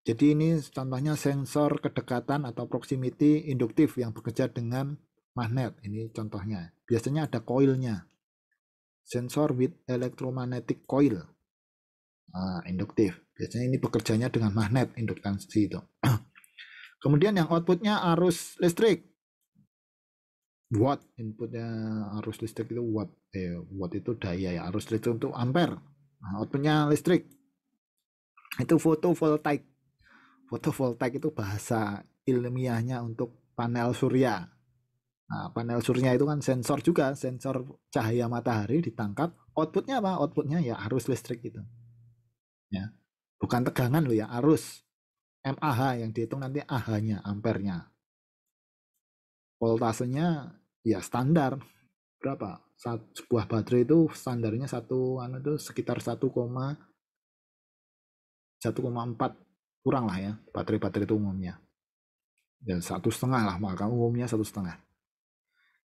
A: Jadi ini contohnya sensor kedekatan atau proximity induktif yang bekerja dengan magnet. Ini contohnya. Biasanya ada koilnya. Sensor with electromagnetic coil. Induktif. Biasanya ini bekerjanya dengan magnet induktansi itu. Kemudian yang outputnya arus listrik. Watt, inputnya arus listrik itu watt. Watt itu daya ya. Arus listrik untuk ampere. Nah, outputnya listrik. Itu fotovoltaik. Fotovoltaik itu bahasa ilmiahnya untuk panel surya. Nah, panel surya itu kan sensor juga, sensor cahaya matahari ditangkap. Outputnya apa? Outputnya ya arus listrik itu. Ya, bukan tegangan loh ya, arus. mAh yang dihitung nanti Ah-nya, ampernya. Voltasenya ya standar. Berapa? Sebuah baterai itu standarnya itu sekitar 1,4 kurang lah ya, baterai-baterai itu umumnya. Dan 1,5 lah, maka umumnya 1,5.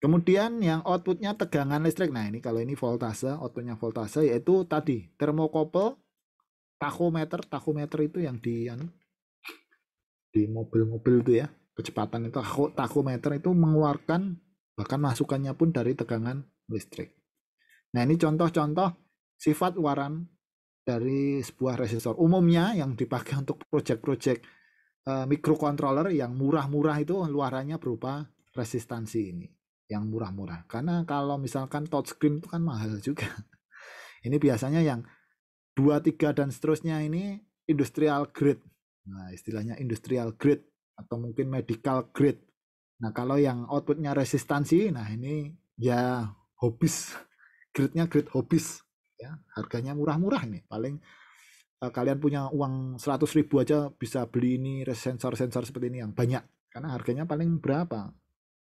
A: Kemudian yang outputnya tegangan listrik. Nah ini kalau ini voltase, outputnya voltase yaitu tadi termokouple, tachometer. Tachometer itu yang di mobil-mobil itu ya, kecepatan itu tachometer itu mengeluarkan bahkan masukannya pun dari tegangan listrik. Nah ini contoh-contoh sifat luaran dari sebuah resistor. Umumnya yang dipakai untuk project-project microcontroller yang murah-murah itu luarannya berupa resistansi ini. Yang murah-murah. Karena kalau misalkan touchscreen itu kan mahal juga. Ini biasanya yang 2, 3 dan seterusnya ini industrial grade. Nah, istilahnya industrial grade atau mungkin medical grade. Nah, kalau yang outputnya resistansi, nah ini ya hobis. Grade-nya grade hobis. Ya, harganya murah-murah ini. Paling kalian punya uang 100.000 aja bisa beli ini sensor-sensor seperti ini yang banyak. Karena harganya paling berapa?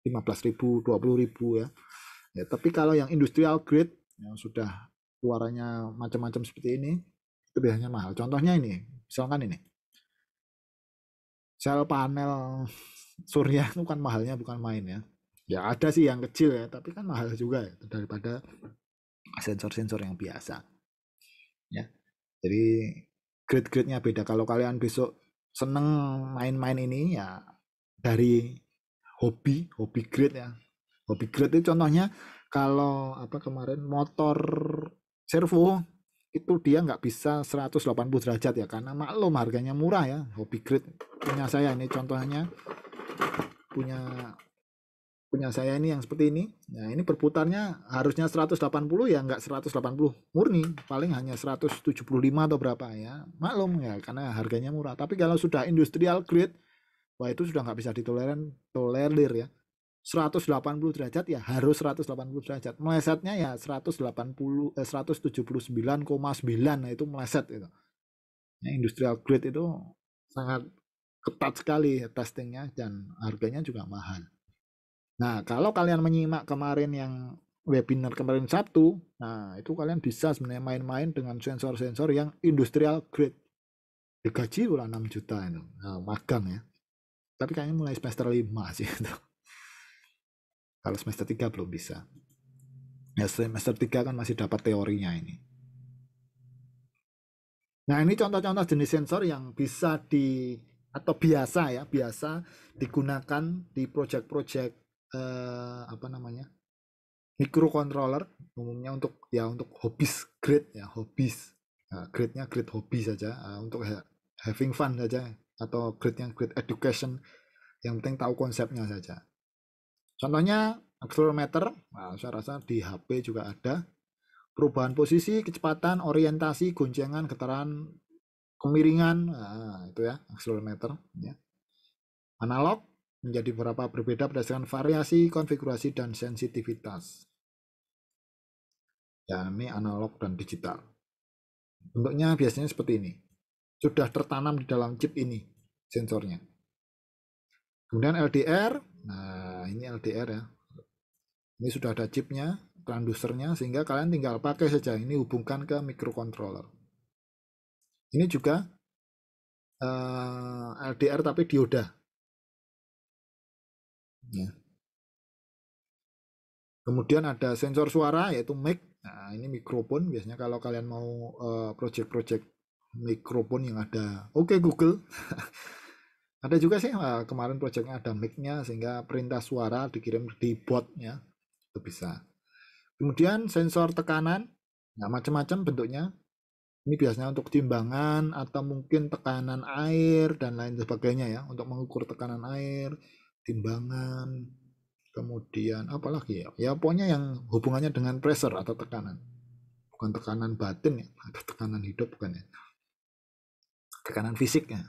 A: 15.000, 20.000 ya. Ya, tapi kalau yang industrial grade yang sudah keluarannya macam-macam seperti ini itu biasanya mahal. Contohnya ini, misalkan ini. Sel panel surya itu kan mahalnya bukan main ya. Ya ada sih yang kecil ya, tapi kan mahal juga ya daripada sensor-sensor yang biasa. Ya. Jadi grade-grade-nya beda. Kalau kalian besok seneng main-main ini ya dari hobi grade ya. Hobi grade itu contohnya kalau apa kemarin motor servo itu dia nggak bisa 180 derajat ya karena maklum harganya murah ya. Hobi grade punya saya ini contohnya punya saya ini yang seperti ini. Nah, ini berputarnya harusnya 180 ya nggak 180 murni, paling hanya 175 atau berapa ya. Maklum ya karena harganya murah. Tapi kalau sudah industrial grade, wah itu sudah nggak bisa tolerir ya. 180 derajat ya harus 180 derajat. Melesetnya ya 179,9 nah itu meleset itu. Ya, industrial grade itu sangat ketat sekali testingnya dan harganya juga mahal. Nah, kalau kalian menyimak kemarin yang webinar kemarin Sabtu, nah itu kalian bisa sebenarnya main-main dengan sensor-sensor yang industrial grade. Digaji udah 6 juta itu. Nah, magang ya. Tapi kayaknya mulai semester 5 sih itu. Kalau semester 3 belum bisa. Ya semester 3 kan masih dapat teorinya ini. Nah, ini contoh-contoh jenis sensor yang bisa atau biasa digunakan di project-project apa namanya? Microcontroller umumnya untuk hobis grade ya, hobis. Grade-nya grade hobi saja untuk having fun saja atau grade-nya grade education yang penting tahu konsepnya saja. Contohnya accelerometer, nah, saya rasa di HP juga ada. Perubahan posisi, kecepatan, orientasi, goncengan, getaran, kemiringan, nah, itu ya accelerometer ya. Analog menjadi beberapa berbeda berdasarkan variasi, konfigurasi, dan sensitivitas. Ya, ini analog dan digital. Bentuknya biasanya seperti ini. Sudah tertanam di dalam chip ini sensornya. Kemudian LDR, nah ini LDR ya. Ini sudah ada chipnya, transducernya, sehingga kalian tinggal pakai saja. Ini hubungkan ke microcontroller. Ini juga LDR tapi dioda. ya. Kemudian ada sensor suara yaitu mic. Nah, ini mikrofon biasanya kalau kalian mau project-project mikrofon yang ada. Oke, Google. Ada juga sih kemarin projectnya ada mic-nya sehingga perintah suara dikirim di bot ya. Itu bisa. Kemudian sensor tekanan. Nah, macam-macam bentuknya. Ini biasanya untuk timbangan atau mungkin tekanan air dan lain sebagainya ya, untuk mengukur tekanan air, timbangan, kemudian apa lagi ya? Ya pokoknya yang hubungannya dengan pressure atau tekanan. Bukan tekanan batin ya, atau tekanan hidup bukan ya. Tekanan fisik ya.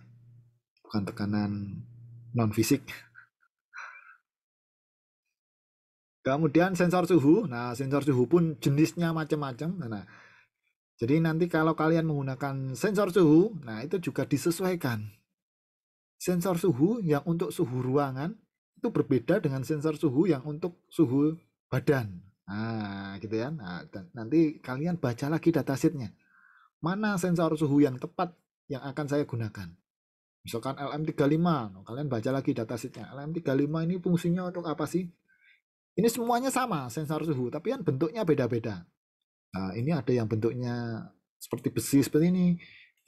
A: Bukan tekanan non fisik. Kemudian sensor suhu. Nah, sensor suhu pun jenisnya macam-macam. Nah, jadi nanti kalau kalian menggunakan sensor suhu, nah itu juga disesuaikan. Sensor suhu yang untuk suhu ruangan itu berbeda dengan sensor suhu yang untuk suhu badan. Nah, gitu ya. Nah, nanti kalian baca lagi datasheetnya. Mana sensor suhu yang tepat yang akan saya gunakan. Misalkan LM35, kalian baca lagi datasheetnya. LM35 ini fungsinya untuk apa sih? Ini semuanya sama sensor suhu, tapi kan bentuknya beda-beda. Nah, ini ada yang bentuknya seperti besi seperti ini.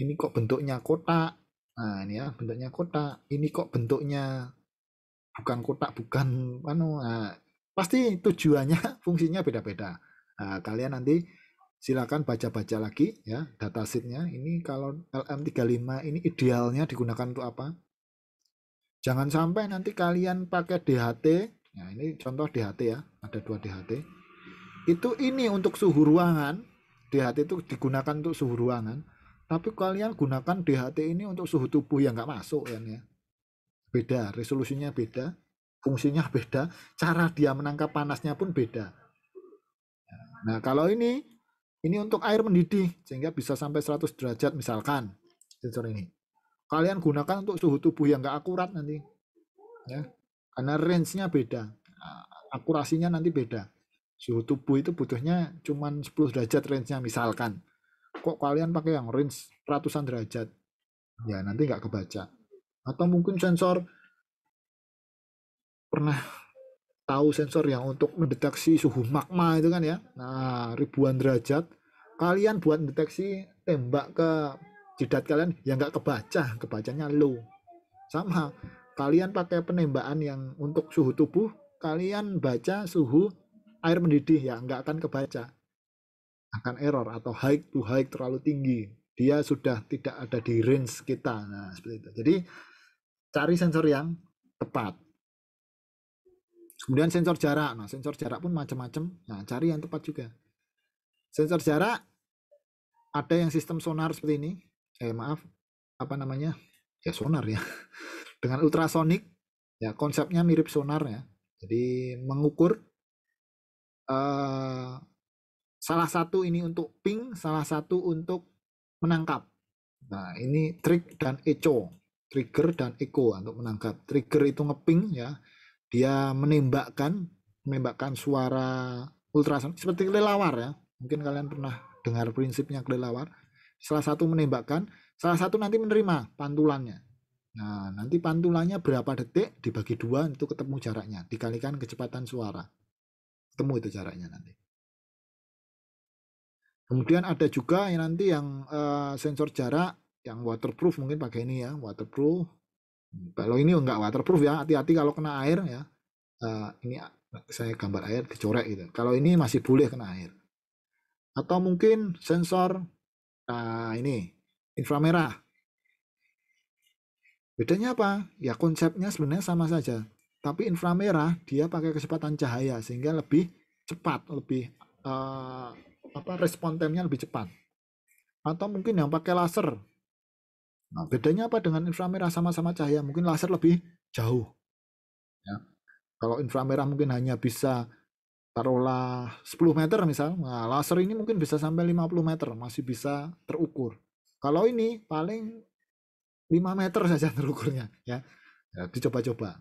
A: Ini kok bentuknya kotak. Nah, ini ya bentuknya kotak. Ini kok bentuknya bukan kotak, bukan nah, pasti tujuannya, fungsinya beda-beda. Nah, kalian nanti silakan baca-baca lagi ya datasheetnya. Ini kalau LM35 ini idealnya digunakan untuk apa? Jangan sampai nanti kalian pakai DHT. Nah, ini contoh DHT ya. Ada 2 DHT. Itu ini untuk suhu ruangan. DHT itu digunakan untuk suhu ruangan, tapi kalian gunakan DHT ini untuk suhu tubuh yang nggak masuk ya. Beda, resolusinya beda, fungsinya beda, cara dia menangkap panasnya pun beda. Nah, kalau ini untuk air mendidih sehingga bisa sampai 100 derajat misalkan sensor ini. Kalian gunakan untuk suhu tubuh yang nggak akurat nanti. Ya. Karena range-nya beda. Akurasinya nanti beda. Suhu tubuh itu butuhnya cuma 10 derajat range-nya misalkan. Kok kalian pakai yang range ratusan derajat? Ya nanti nggak kebaca. Atau mungkin sensor, pernah tahu sensor yang untuk mendeteksi suhu magma itu kan ya. Nah, ribuan derajat. Kalian buat deteksi tembak ke jidat kalian ya nggak kebaca, kebacanya low. Sama, kalian pakai penembakan yang untuk suhu tubuh, kalian baca suhu air mendidih ya nggak akan kebaca, akan error atau high to high terlalu tinggi, dia sudah tidak ada di range kita. Nah seperti itu. Jadi cari sensor yang tepat. Kemudian sensor jarak. Nah sensor jarak pun macam-macam. Nah cari yang tepat juga. Sensor jarak ada yang sistem sonar seperti ini. Maaf, apa namanya? Ya sonar ya. Dengan ultrasonik. Ya konsepnya mirip sonar ya. Jadi mengukur salah satu ini untuk ping, salah satu untuk menangkap. Nah, ini trig dan echo, trigger dan echo untuk menangkap. Trigger itu ngeping ya, dia menembakkan suara ultrasonik seperti kelelawar ya. Mungkin kalian pernah dengar prinsipnya kelelawar. Salah satu menembakkan, salah satu nanti menerima pantulannya. Nah, nanti pantulannya berapa detik dibagi 2 itu ketemu jaraknya, dikalikan kecepatan suara. Ketemu itu jaraknya nanti. Kemudian ada juga yang nanti yang sensor jarak yang waterproof, mungkin pakai ini ya, waterproof. Kalau ini enggak waterproof ya, hati-hati kalau kena air ya. Ini saya gambar air dicorek gitu. Kalau ini masih boleh kena air. Atau mungkin sensor ini inframerah. Bedanya apa? Ya konsepnya sebenarnya sama saja. Tapi inframerah dia pakai kecepatan cahaya sehingga lebih cepat, lebih respon time-nya lebih cepat. Atau mungkin yang pakai laser. Nah, bedanya apa dengan inframerah? Sama-sama cahaya, mungkin laser lebih jauh. Ya. Kalau inframerah mungkin hanya bisa taruhlah 10 meter misal. Nah, laser ini mungkin bisa sampai 50 meter, masih bisa terukur. Kalau ini paling 5 meter saja terukurnya ya. Dicoba-coba.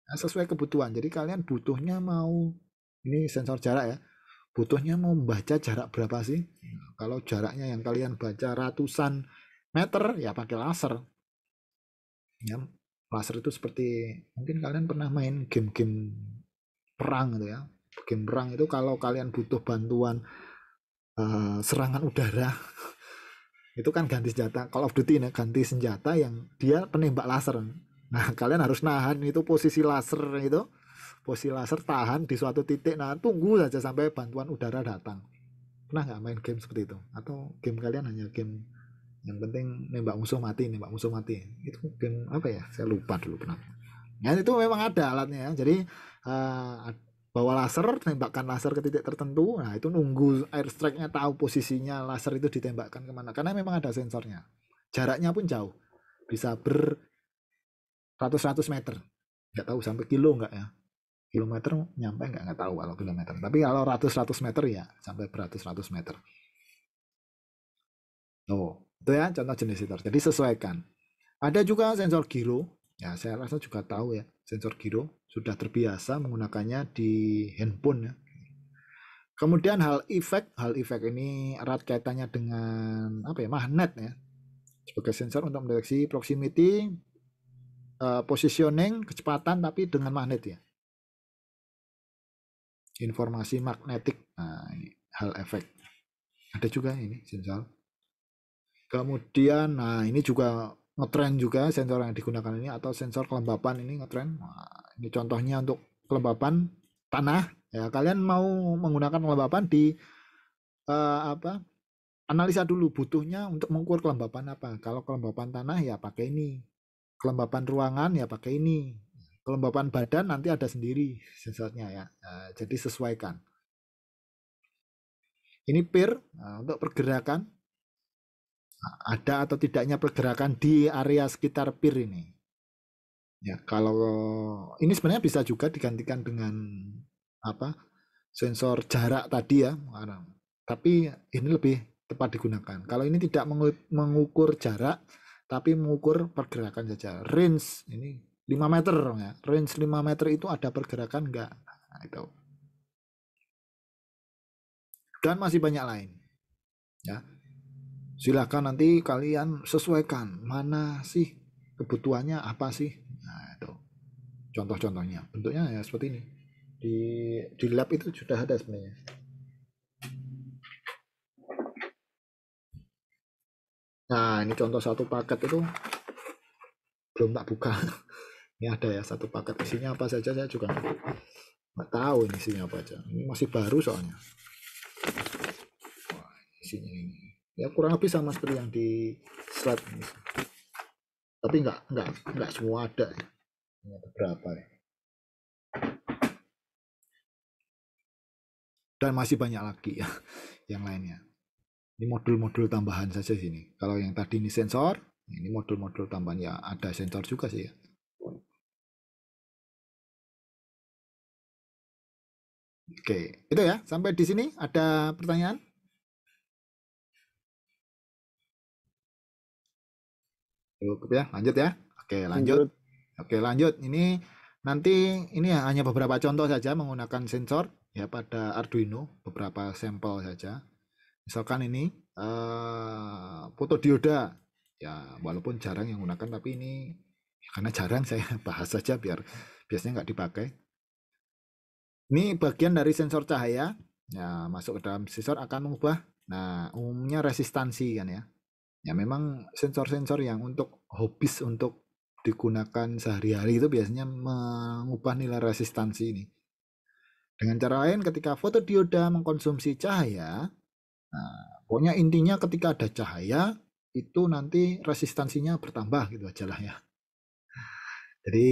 A: Nah, sesuai kebutuhan. Jadi kalian butuhnya mau, ini sensor jarak ya, butuhnya mau membaca jarak berapa sih? Kalau jaraknya yang kalian baca ratusan meter ya pakai laser ya. Laser itu seperti mungkin kalian pernah main game-game perang gitu ya. Game perang itu kalau kalian butuh bantuan serangan udara itu kan ganti senjata. Call of Duty ini ganti senjata yang dia penembak laser. Nah, kalian harus nahan itu posisi laser itu. Posisi laser tahan di suatu titik. Nah, tunggu saja sampai bantuan udara datang. Pernah nggak main game seperti itu? Atau game kalian hanya game yang penting nembak musuh mati? Itu game apa ya? Saya lupa dulu pernah. Ya itu memang ada alatnya ya. Jadi bawa laser, tembakkan laser ke titik tertentu. Nah itu nunggu airstrike-nya tahu posisinya laser itu ditembakkan kemana. Karena memang ada sensornya. Jaraknya pun jauh. Bisa ratus meter. Nggak tahu sampai kilo nggak ya. Kilometer nyampe nggak tahu kalau kilometer. Tapi kalau ratus meter ya sampai beratus meter. Oh, itu ya contoh jenis sensor. Jadi sesuaikan. Ada juga sensor giro. Ya, saya rasa juga tahu ya. Sensor giro sudah terbiasa menggunakannya di handphone ya. Kemudian hal effect ini erat kaitannya dengan apa ya? Magnet ya. Sebagai sensor untuk mendeteksi proximity, positioning, kecepatan tapi dengan magnet ya. Informasi magnetik. Nah, ini hal efek. Ada juga ini sensor. Kemudian, nah ini juga ngetren juga sensor yang digunakan ini atau sensor kelembapan ini ngetren. Nah, ini contohnya untuk kelembapan tanah. Ya, kalian mau menggunakan kelembapan di analisa dulu butuhnya untuk mengukur kelembapan apa. Kalau kelembapan tanah ya pakai ini. Kelembapan ruangan ya pakai ini. Kelembapan badan nanti ada sendiri sensornya ya. Nah, jadi sesuaikan. Ini PIR untuk pergerakan. Ada atau tidaknya pergerakan di area sekitar PIR ini. Ya, kalau ini sebenarnya bisa juga digantikan dengan apa? Sensor jarak tadi ya. Tapi ini lebih tepat digunakan. Kalau ini tidak mengukur jarak tapi mengukur pergerakan saja. Range ini 5 meter ya. Range 5 meter itu ada pergerakan enggak? Nah, itu. Dan masih banyak lain. Ya. Silakan nanti kalian sesuaikan mana sih kebutuhannya apa sih. Nah, itu contoh-contohnya. Bentuknya ya seperti ini. Di lab itu sudah ada sebenarnya. Nah, ini contoh satu paket itu belum tak buka. Ini ada ya satu paket, isinya apa saja saya juga nggak tahu ini isinya apa aja. Ini masih baru soalnya. Wah, isinya ini ya kurang lebih sama seperti yang di slide ini. Tapi nggak semua ada. Ini ada berapa ya. Dan masih banyak lagi ya yang lainnya. Ini modul-modul tambahan saja sini. Kalau yang tadi ini sensor, ini modul-modul tambahan ya ada sensor juga sih ya. Oke, itu ya. Sampai di sini ada pertanyaan? Cukup ya, lanjut ya. Oke, lanjut. Oke, lanjut. Ini nanti ini hanya beberapa contoh saja menggunakan sensor ya pada Arduino, beberapa sampel saja. Misalkan ini fotodioda ya, walaupun jarang yang menggunakan tapi ini ya, karena jarang saya bahas saja biar biasanya nggak dipakai. Ini bagian dari sensor cahaya ya, masuk ke dalam sensor akan mengubah nah umumnya resistansi kan ya. Ya memang sensor-sensor yang untuk hobis untuk digunakan sehari-hari itu biasanya mengubah nilai resistansi ini. Dengan cara lain ketika fotodioda mengkonsumsi cahaya, nah, pokoknya intinya ketika ada cahaya itu nanti resistansinya bertambah gitu aja lah ya. Jadi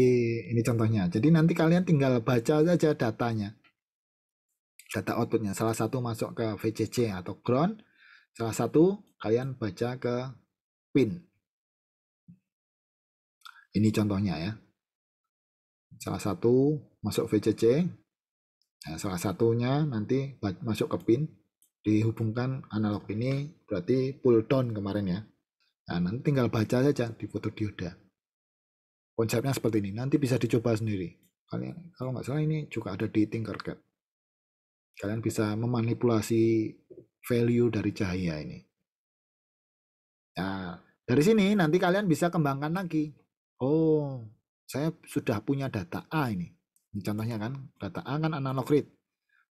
A: ini contohnya. Jadi nanti kalian tinggal baca saja datanya. Data outputnya. Salah satu masuk ke VCC atau ground. Salah satu kalian baca ke pin. Ini contohnya ya. Salah satu masuk VCC. Nah, salah satunya nanti masuk ke pin. Dihubungkan analog ini berarti pull down kemarin ya. Nah, nanti tinggal baca saja di fotodioda. Konsepnya seperti ini. Nanti bisa dicoba sendiri. Kalian kalau nggak salah ini juga ada di Tinkercad. Kalian bisa memanipulasi value dari cahaya ini. Nah, dari sini nanti kalian bisa kembangkan lagi. Oh, saya sudah punya data A ini. Ini contohnya kan, data A kan analog read.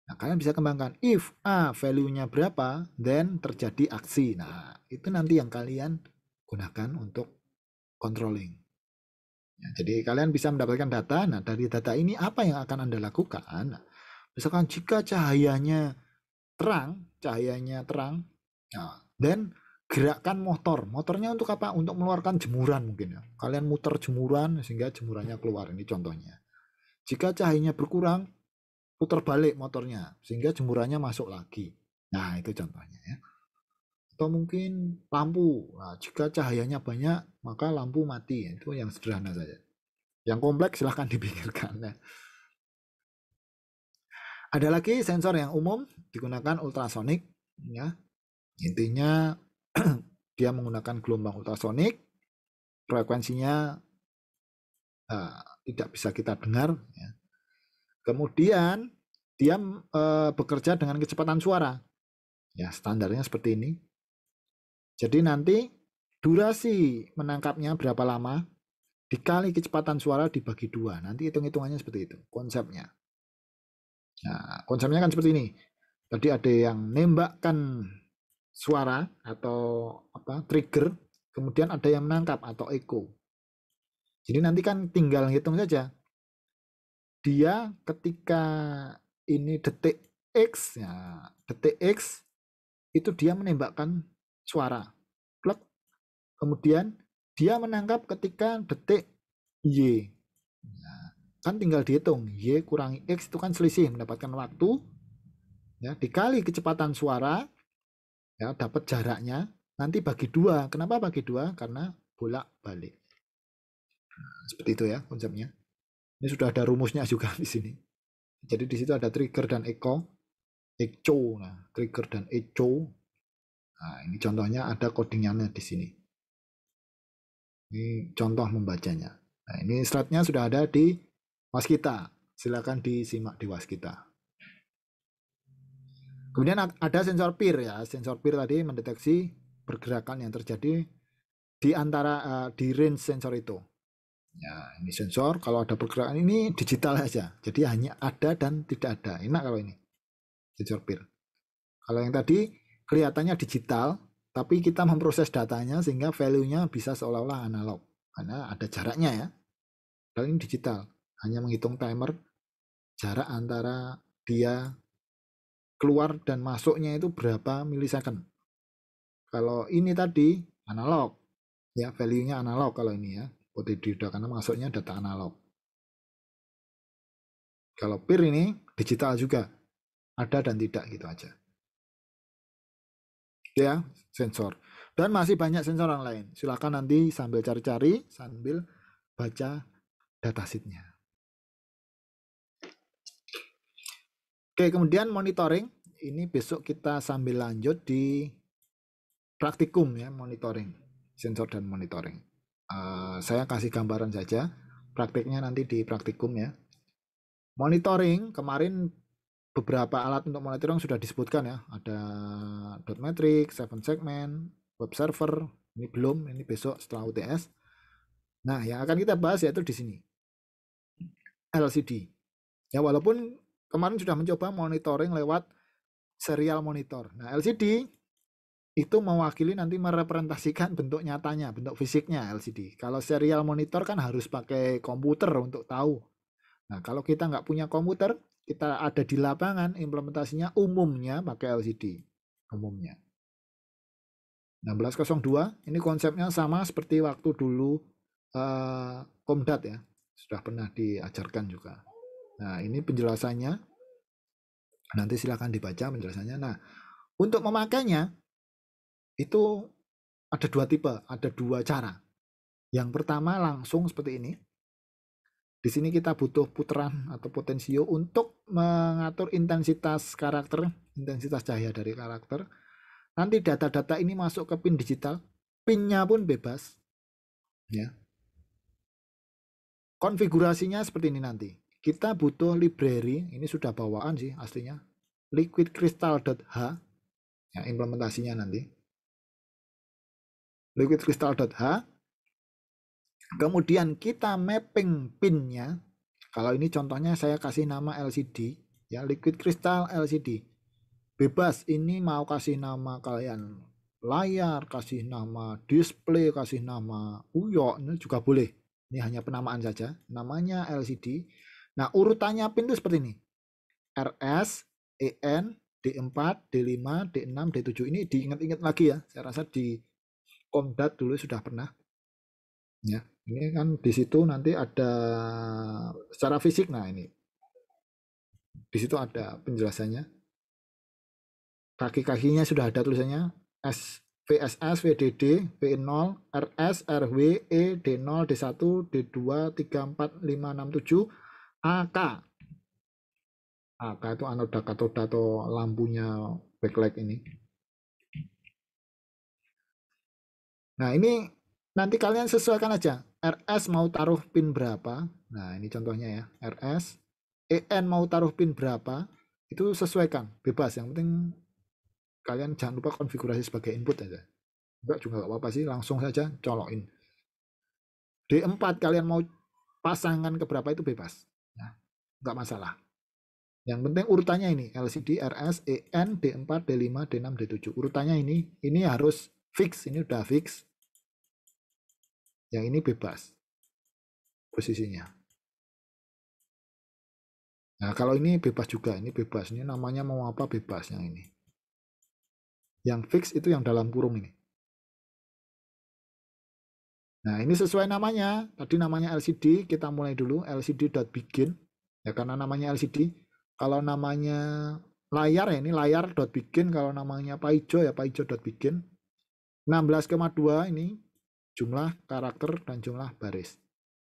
A: Nah, kalian bisa kembangkan if A value-nya berapa, then terjadi aksi. Nah, itu nanti yang kalian gunakan untuk controlling. Ya, jadi kalian bisa mendapatkan data. Nah, dari data ini apa yang akan Anda lakukan? Nah, misalkan jika cahayanya terang, nah, then gerakan motornya untuk apa? Untuk mengeluarkan jemuran mungkin ya. Kalian muter jemuran sehingga jemurannya keluar. Ini contohnya. Jika cahayanya berkurang, putar balik motornya sehingga jemurannya masuk lagi. Nah, itu contohnya ya. Atau mungkin lampu. Nah, jika cahayanya banyak, maka lampu mati. Itu yang sederhana saja. Yang kompleks silahkan dipikirkan ya. Ada lagi sensor yang umum digunakan ultrasonik ya. Intinya dia menggunakan gelombang ultrasonik, frekuensinya tidak bisa kita dengar ya. Kemudian dia bekerja dengan kecepatan suara. Ya, standarnya seperti ini. Jadi nanti durasi menangkapnya berapa lama dikali kecepatan suara dibagi 2. Nanti hitung-hitungannya seperti itu konsepnya. Nah, konsepnya kan seperti ini. Tadi ada yang nembakkan suara atau trigger, kemudian ada yang menangkap atau echo. Jadi nanti kan tinggal hitung saja. Dia ketika ini detik X, ya, detik X itu dia menembakkan suara. Plek. Kemudian dia menangkap ketika detik Y. Nah, kan tinggal dihitung. Y kurangi X itu kan selisih, mendapatkan waktu. Ya, dikali kecepatan suara, ya, dapat jaraknya. Nanti bagi 2. Kenapa bagi 2? Karena bolak-balik. Nah, seperti itu ya konsepnya. Ini sudah ada rumusnya juga di sini. Jadi di situ ada trigger dan echo. Nah, trigger dan echo. Nah, ini contohnya ada codingannya di sini. Ini contoh membacanya. Nah, ini slide-nya sudah ada di Waskita. Silakan disimak di Waskita. Kemudian ada sensor peer ya. Sensor peer tadi mendeteksi pergerakan yang terjadi di antara di range sensor itu. Ya, ini sensor kalau ada pergerakan ini digital aja. Jadi hanya ada dan tidak ada. Enak kalau ini. Sensor peer. Kalau yang tadi kelihatannya digital, tapi kita memproses datanya sehingga value-nya bisa seolah-olah analog. Karena ada jaraknya ya. Dan ini digital. Hanya menghitung timer jarak antara dia keluar dan masuknya itu berapa milisecond. Kalau ini tadi analog, ya value-nya analog kalau ini ya, OTD karena masuknya data analog. Kalau peer ini digital juga, ada dan tidak gitu aja. Ya, sensor. Dan masih banyak sensor yang lain. Silakan nanti sambil cari-cari, sambil baca datasheet-nya. Oke, kemudian monitoring. Ini besok kita sambil lanjut di praktikum ya, monitoring. Sensor dan monitoring. Saya kasih gambaran saja. Praktiknya nanti di praktikum ya. Monitoring, kemarin beberapa alat untuk monitoring sudah disebutkan ya. Ada dot matrix, 7 segment, web server. Ini belum, ini besok setelah UTS. Nah, yang akan kita bahas yaitu di sini. LCD. Ya, walaupun kemarin sudah mencoba monitoring lewat serial monitor. Nah, LCD itu mewakili nanti merepresentasikan bentuk nyatanya, bentuk fisiknya LCD. Kalau serial monitor kan harus pakai komputer untuk tahu. Nah, kalau kita nggak punya komputer, kita ada di lapangan, implementasinya umumnya pakai LCD. Umumnya. 1602, ini konsepnya sama seperti waktu dulu Komdat ya. Sudah pernah diajarkan juga. Nah, ini penjelasannya. Nanti silakan dibaca penjelasannya. Nah, untuk memakainya itu ada 2 tipe, ada 2 cara. Yang pertama langsung seperti ini. Di sini kita butuh putaran atau potensio untuk mengatur intensitas karakter, intensitas cahaya dari karakter. Nanti data-data ini masuk ke pin digital. Pinnya pun bebas. Ya. Konfigurasinya seperti ini nanti. Kita butuh library, ini sudah bawaan sih aslinya. Liquidcrystal.h. Ya, implementasinya nanti. Liquidcrystal.h. Kemudian kita mapping pinnya. Kalau ini contohnya saya kasih nama LCD, ya, liquid crystal LCD. Bebas, ini mau kasih nama kalian layar, kasih nama display, kasih nama UYO, ini juga boleh. Ini hanya penamaan saja, namanya LCD. Nah, urutannya pin itu seperti ini. RS, EN, D4, D5, D6, D7. Ini diingat-ingat lagi ya. Saya rasa di Komdat dulu sudah pernah. Ya, ini kan di situ nanti ada secara fisik. Nah, ini di situ ada penjelasannya. Kaki-kakinya sudah ada tulisannya VSS, VDD, V0, RS, RW, E, D0, D1, D2, 3, 4, 5, 6, 7, AK. AK itu anoda katoda atau lampunya backlight ini. Nah, ini nanti kalian sesuaikan aja. RS mau taruh pin berapa? Nah, ini contohnya ya. RS. EN mau taruh pin berapa? Itu sesuaikan. Bebas. Yang penting kalian jangan lupa konfigurasi sebagai input aja. Enggak juga nggak apa-apa sih. Langsung saja colokin. D4 kalian mau pasangan ke berapa itu bebas. Nah, nggak masalah. Yang penting urutannya ini. LCD, RS, EN, D4, D5, D6, D7. Urutannya ini. Ini harus fix. Ini udah fix. Yang ini bebas posisinya. Nah, kalau ini bebas juga, ini bebas. Ini namanya mau apa bebas yang ini. Yang fix itu yang dalam kurung ini. Nah, ini sesuai namanya. Tadi namanya LCD, kita mulai dulu lcd.begin. Ya karena namanya LCD. Kalau namanya layar ya ini layar.begin, kalau namanya paijo ya paijo.begin. 16,2 ini jumlah karakter dan jumlah baris.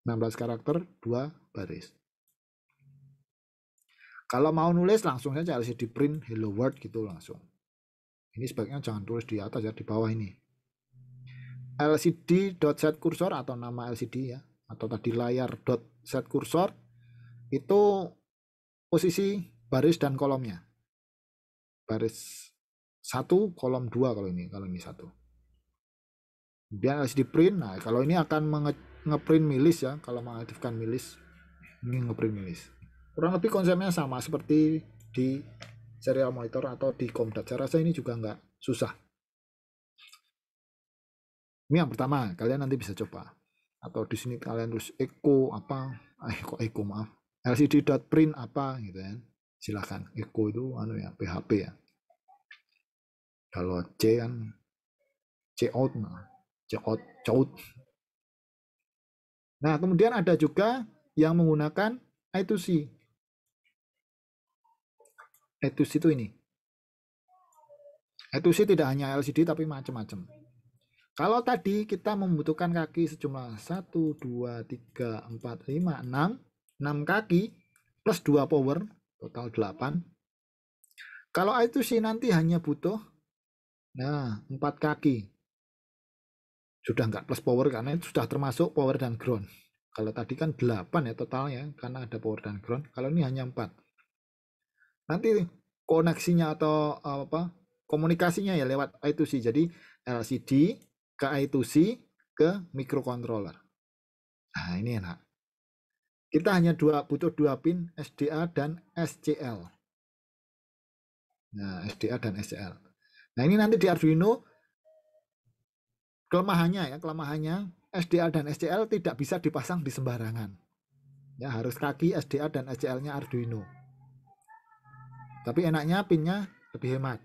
A: 16 karakter, 2 baris. Kalau mau nulis langsung saja LCD print hello world gitu langsung. Ini sebaiknya jangan tulis di atas ya, di bawah ini. LCD.set cursor atau nama LCD ya, atau tadi layar.set cursor itu posisi baris dan kolomnya. Baris 1, kolom 2 kalau ini 1. Kemudian LCD print, nah kalau ini akan ngeprint milis ya, kalau mengaktifkan milis, ini ngeprint milis. Kurang lebih konsepnya sama seperti di serial monitor atau di Komdat. Saya rasa ini juga nggak susah. Ini yang pertama, kalian nanti bisa coba. Atau di sini kalian terus echo apa, echo maaf, lcd.print apa gitu ya. Silahkan, echo itu ya PHP ya. Kalau C kan cout, cout. Nah, kemudian ada juga yang menggunakan I2C. I2C itu ini. I2C tidak hanya LCD tapi macam-macam. Kalau tadi kita membutuhkan kaki sejumlah 1, 2, 3, 4, 5, 6. 6 kaki plus 2 power, total 8. Kalau I2C nanti hanya butuh 4 kaki. Sudah nggak plus power karena itu sudah termasuk power dan ground. Kalau tadi kan 8 ya totalnya karena ada power dan ground. Kalau ini hanya 4. Nanti koneksinya atau komunikasinya ya lewat I2C. Jadi LCD ke I2C ke microcontroller. Nah, ini enak. Kita hanya butuh 2 pin SDA dan SCL. Nah, SDA dan SCL. Nah, ini nanti di Arduino kelemahannya SDA dan SCL tidak bisa dipasang di sembarangan. Ya, harus kaki SDA dan SCL-nya Arduino. Tapi enaknya pinnya lebih hemat.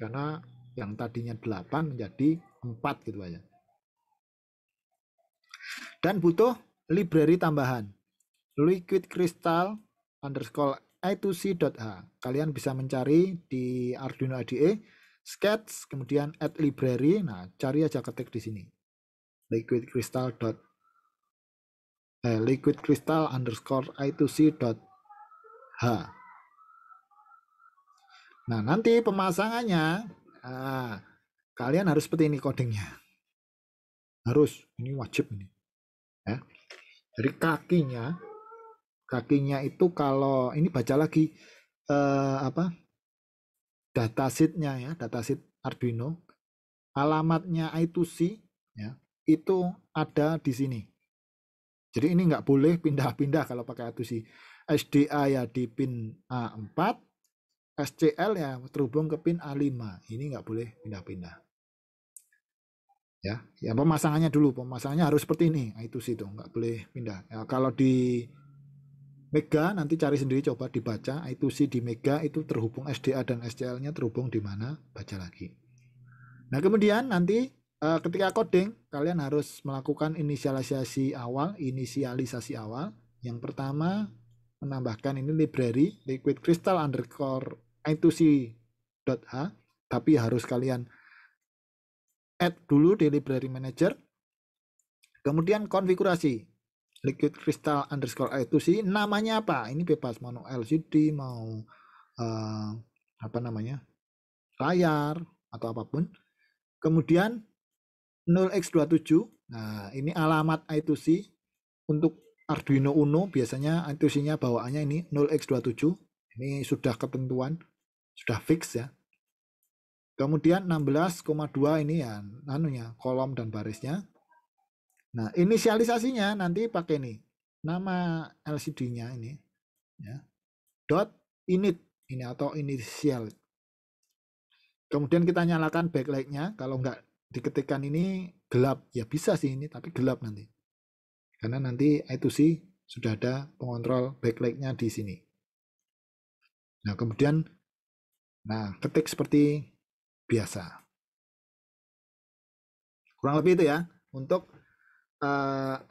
A: Karena yang tadinya 8 menjadi 4 gitu aja. Dan butuh library tambahan. Liquid crystal _i2c.h. Kalian bisa mencari di Arduino IDE, sketch, kemudian add library. Nah, cari aja ketik di sini. Liquid crystal _i2c.h. Nah, nanti pemasangannya kalian harus seperti ini codingnya. Harus, ini wajib ini. Ya. Dari kakinya itu kalau ini baca lagi datasheetnya ya, datasheet Arduino, alamatnya I2C ya, itu ada di sini Jadi ini nggak boleh pindah-pindah kalau pakai I2C. SDA ya di pin A4, SCL ya terhubung ke pin A5. Ini nggak boleh pindah-pindah. Ya, pemasangannya dulu. Pemasangannya harus seperti ini. I2C itu nggak boleh pindah. Ya, kalau di Mega nanti cari sendiri, coba dibaca. I2C di Mega itu terhubung SDA dan SCL-nya terhubung di mana? Baca lagi. Nah, kemudian nanti ketika coding kalian harus melakukan inisialisasi awal. Yang pertama menambahkan ini library liquid crystal underscore I2C.h, tapi harus kalian add dulu di library manager. Kemudian konfigurasi liquid crystal underscore I2C, namanya apa? Ini bebas, mau LCD, mau layar atau apapun. Kemudian 0x27. Nah, ini alamat I2C untuk Arduino Uno. Biasanya I2C-nya bawaannya ini 0x27. Ini sudah ketentuan, sudah fix ya. Kemudian 16,2 ini ya kolom dan barisnya. Nah, inisialisasinya nanti pakai nih nama LCD-nya ini ya. .init ini atau inisial. Kemudian kita nyalakan backlight-nya. Kalau nggak diketikkan ini gelap, ya bisa sih ini, tapi gelap nanti. Karena nanti I2C sudah ada pengontrol backlight-nya di sini. Nah, kemudian ketik seperti biasa. Kurang lebih itu ya untuk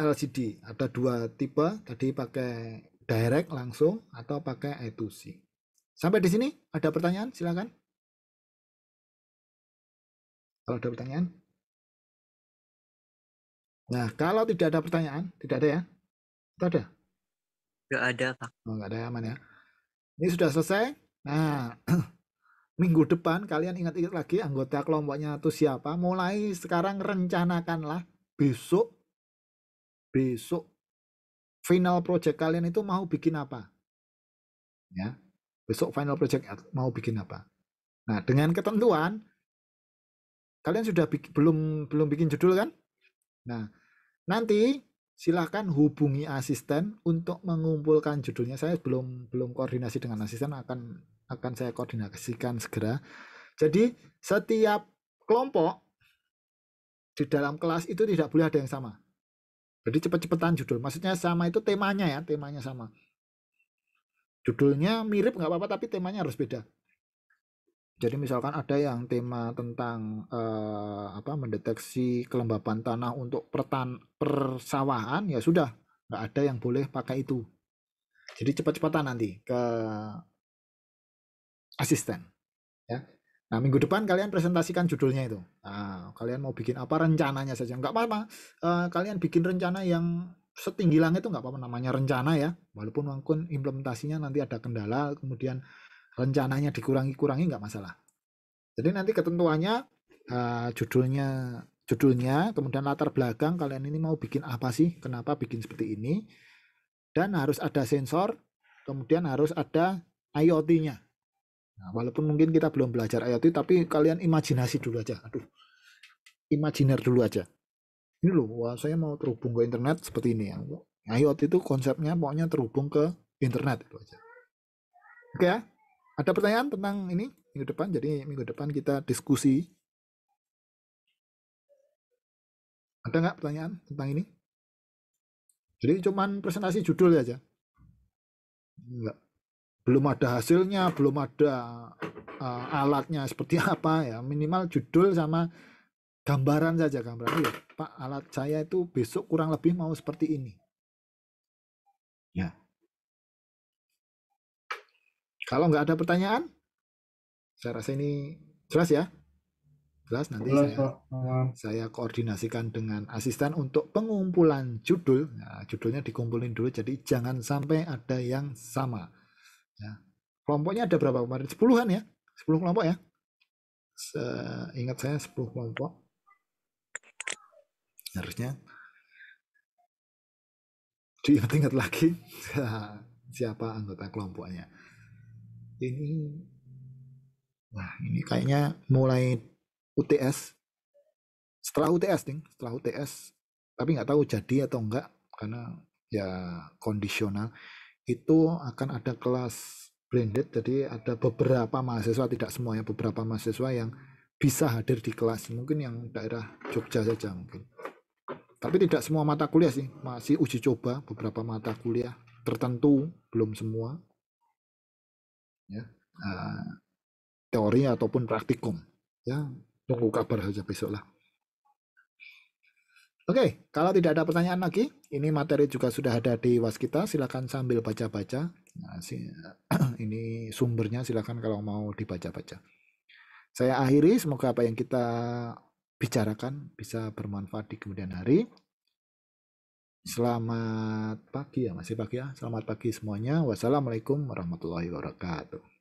A: LCD. Ada dua tipe, tadi pakai direct langsung atau pakai I2C. Sampai di sini ada pertanyaan? Silakan. Kalau ada pertanyaan. Nah, kalau tidak ada pertanyaan, tidak ada ya? Itu ada?
E: Nggak ada, Pak.
A: Oh, nggak ada, aman ya. Ini sudah selesai. Nah, minggu depan kalian ingat-ingat lagi anggota kelompoknya itu siapa. Mulai sekarang rencanakanlah besok final project kalian itu mau bikin apa. Ya, besok final project mau bikin apa. Nah, dengan ketentuan kalian sudah belum bikin judul kan? Nah, nanti silakan hubungi asisten untuk mengumpulkan judulnya. Saya belum koordinasi dengan asisten, akan saya koordinasikan segera. Jadi setiap kelompok di dalam kelas itu tidak boleh ada yang sama. Jadi cepet-cepetan judul. Maksudnya sama itu temanya ya, temanya sama. Judulnya mirip nggak apa-apa, tapi temanya harus beda. Jadi misalkan ada yang tema tentang mendeteksi kelembapan tanah untuk persawahan, ya sudah, nggak ada yang boleh pakai itu. Jadi cepat-cepatan nanti ke asisten. Ya. Nah, minggu depan kalian presentasikan judulnya itu. Nah, kalian mau bikin apa, rencananya saja. Nggak apa-apa. Kalian bikin rencana yang setinggi langit itu nggak apa-apa, namanya rencana ya. Walaupun mungkin implementasinya nanti ada kendala, kemudian rencananya dikurangi nggak masalah. Jadi nanti ketentuannya judulnya, kemudian latar belakang kalian ini mau bikin apa sih, kenapa bikin seperti ini, dan harus ada sensor, kemudian harus ada IoT-nya. Nah, walaupun mungkin kita belum belajar IoT, tapi kalian imajinasi dulu aja. Imajiner dulu aja. Ini loh, wah, saya mau terhubung ke internet seperti ini ya. IoT itu konsepnya pokoknya terhubung ke internet itu aja. Oke ya? Ada pertanyaan tentang ini minggu depan? Jadi minggu depan kita diskusi. Ada nggak pertanyaan tentang ini? Jadi cuman presentasi judul aja. Enggak. Belum ada hasilnya, belum ada alatnya seperti apa ya. Minimal judul sama gambaran saja. Gambaran ya, Pak, alat saya itu besok kurang lebih mau seperti ini. Ya. Kalau nggak ada pertanyaan, saya rasa ini jelas ya. Jelas, nanti saya koordinasikan dengan asisten untuk pengumpulan judul. Nah, judulnya dikumpulin dulu, jadi jangan sampai ada yang sama. Ya. Kelompoknya ada berapa kemarin? 10-an ya? 10 kelompok ya? Ingat saya 10 kelompok. Harusnya diingat-ingat lagi siapa anggota kelompoknya. Ini kayaknya mulai UTS. Setelah UTS, tapi nggak tahu jadi atau enggak, karena ya kondisional, itu akan ada kelas blended. Jadi ada beberapa mahasiswa, tidak semuanya, beberapa mahasiswa yang bisa hadir di kelas, mungkin yang daerah Jogja saja mungkin. Tapi tidak semua mata kuliah sih, masih uji coba beberapa mata kuliah tertentu, belum semua ya. Teori ataupun praktikum ya, tunggu kabar saja besok lah. Oke, kalau tidak ada pertanyaan lagi, ini materi juga sudah ada di Waskita, silakan sambil baca-baca. Nah, ini sumbernya, silakan kalau mau dibaca-baca. Saya akhiri, semoga apa yang kita bicarakan bisa bermanfaat di kemudian hari. Selamat pagi ya, masih pagi ya. Selamat pagi semuanya. Wassalamualaikum warahmatullahi wabarakatuh.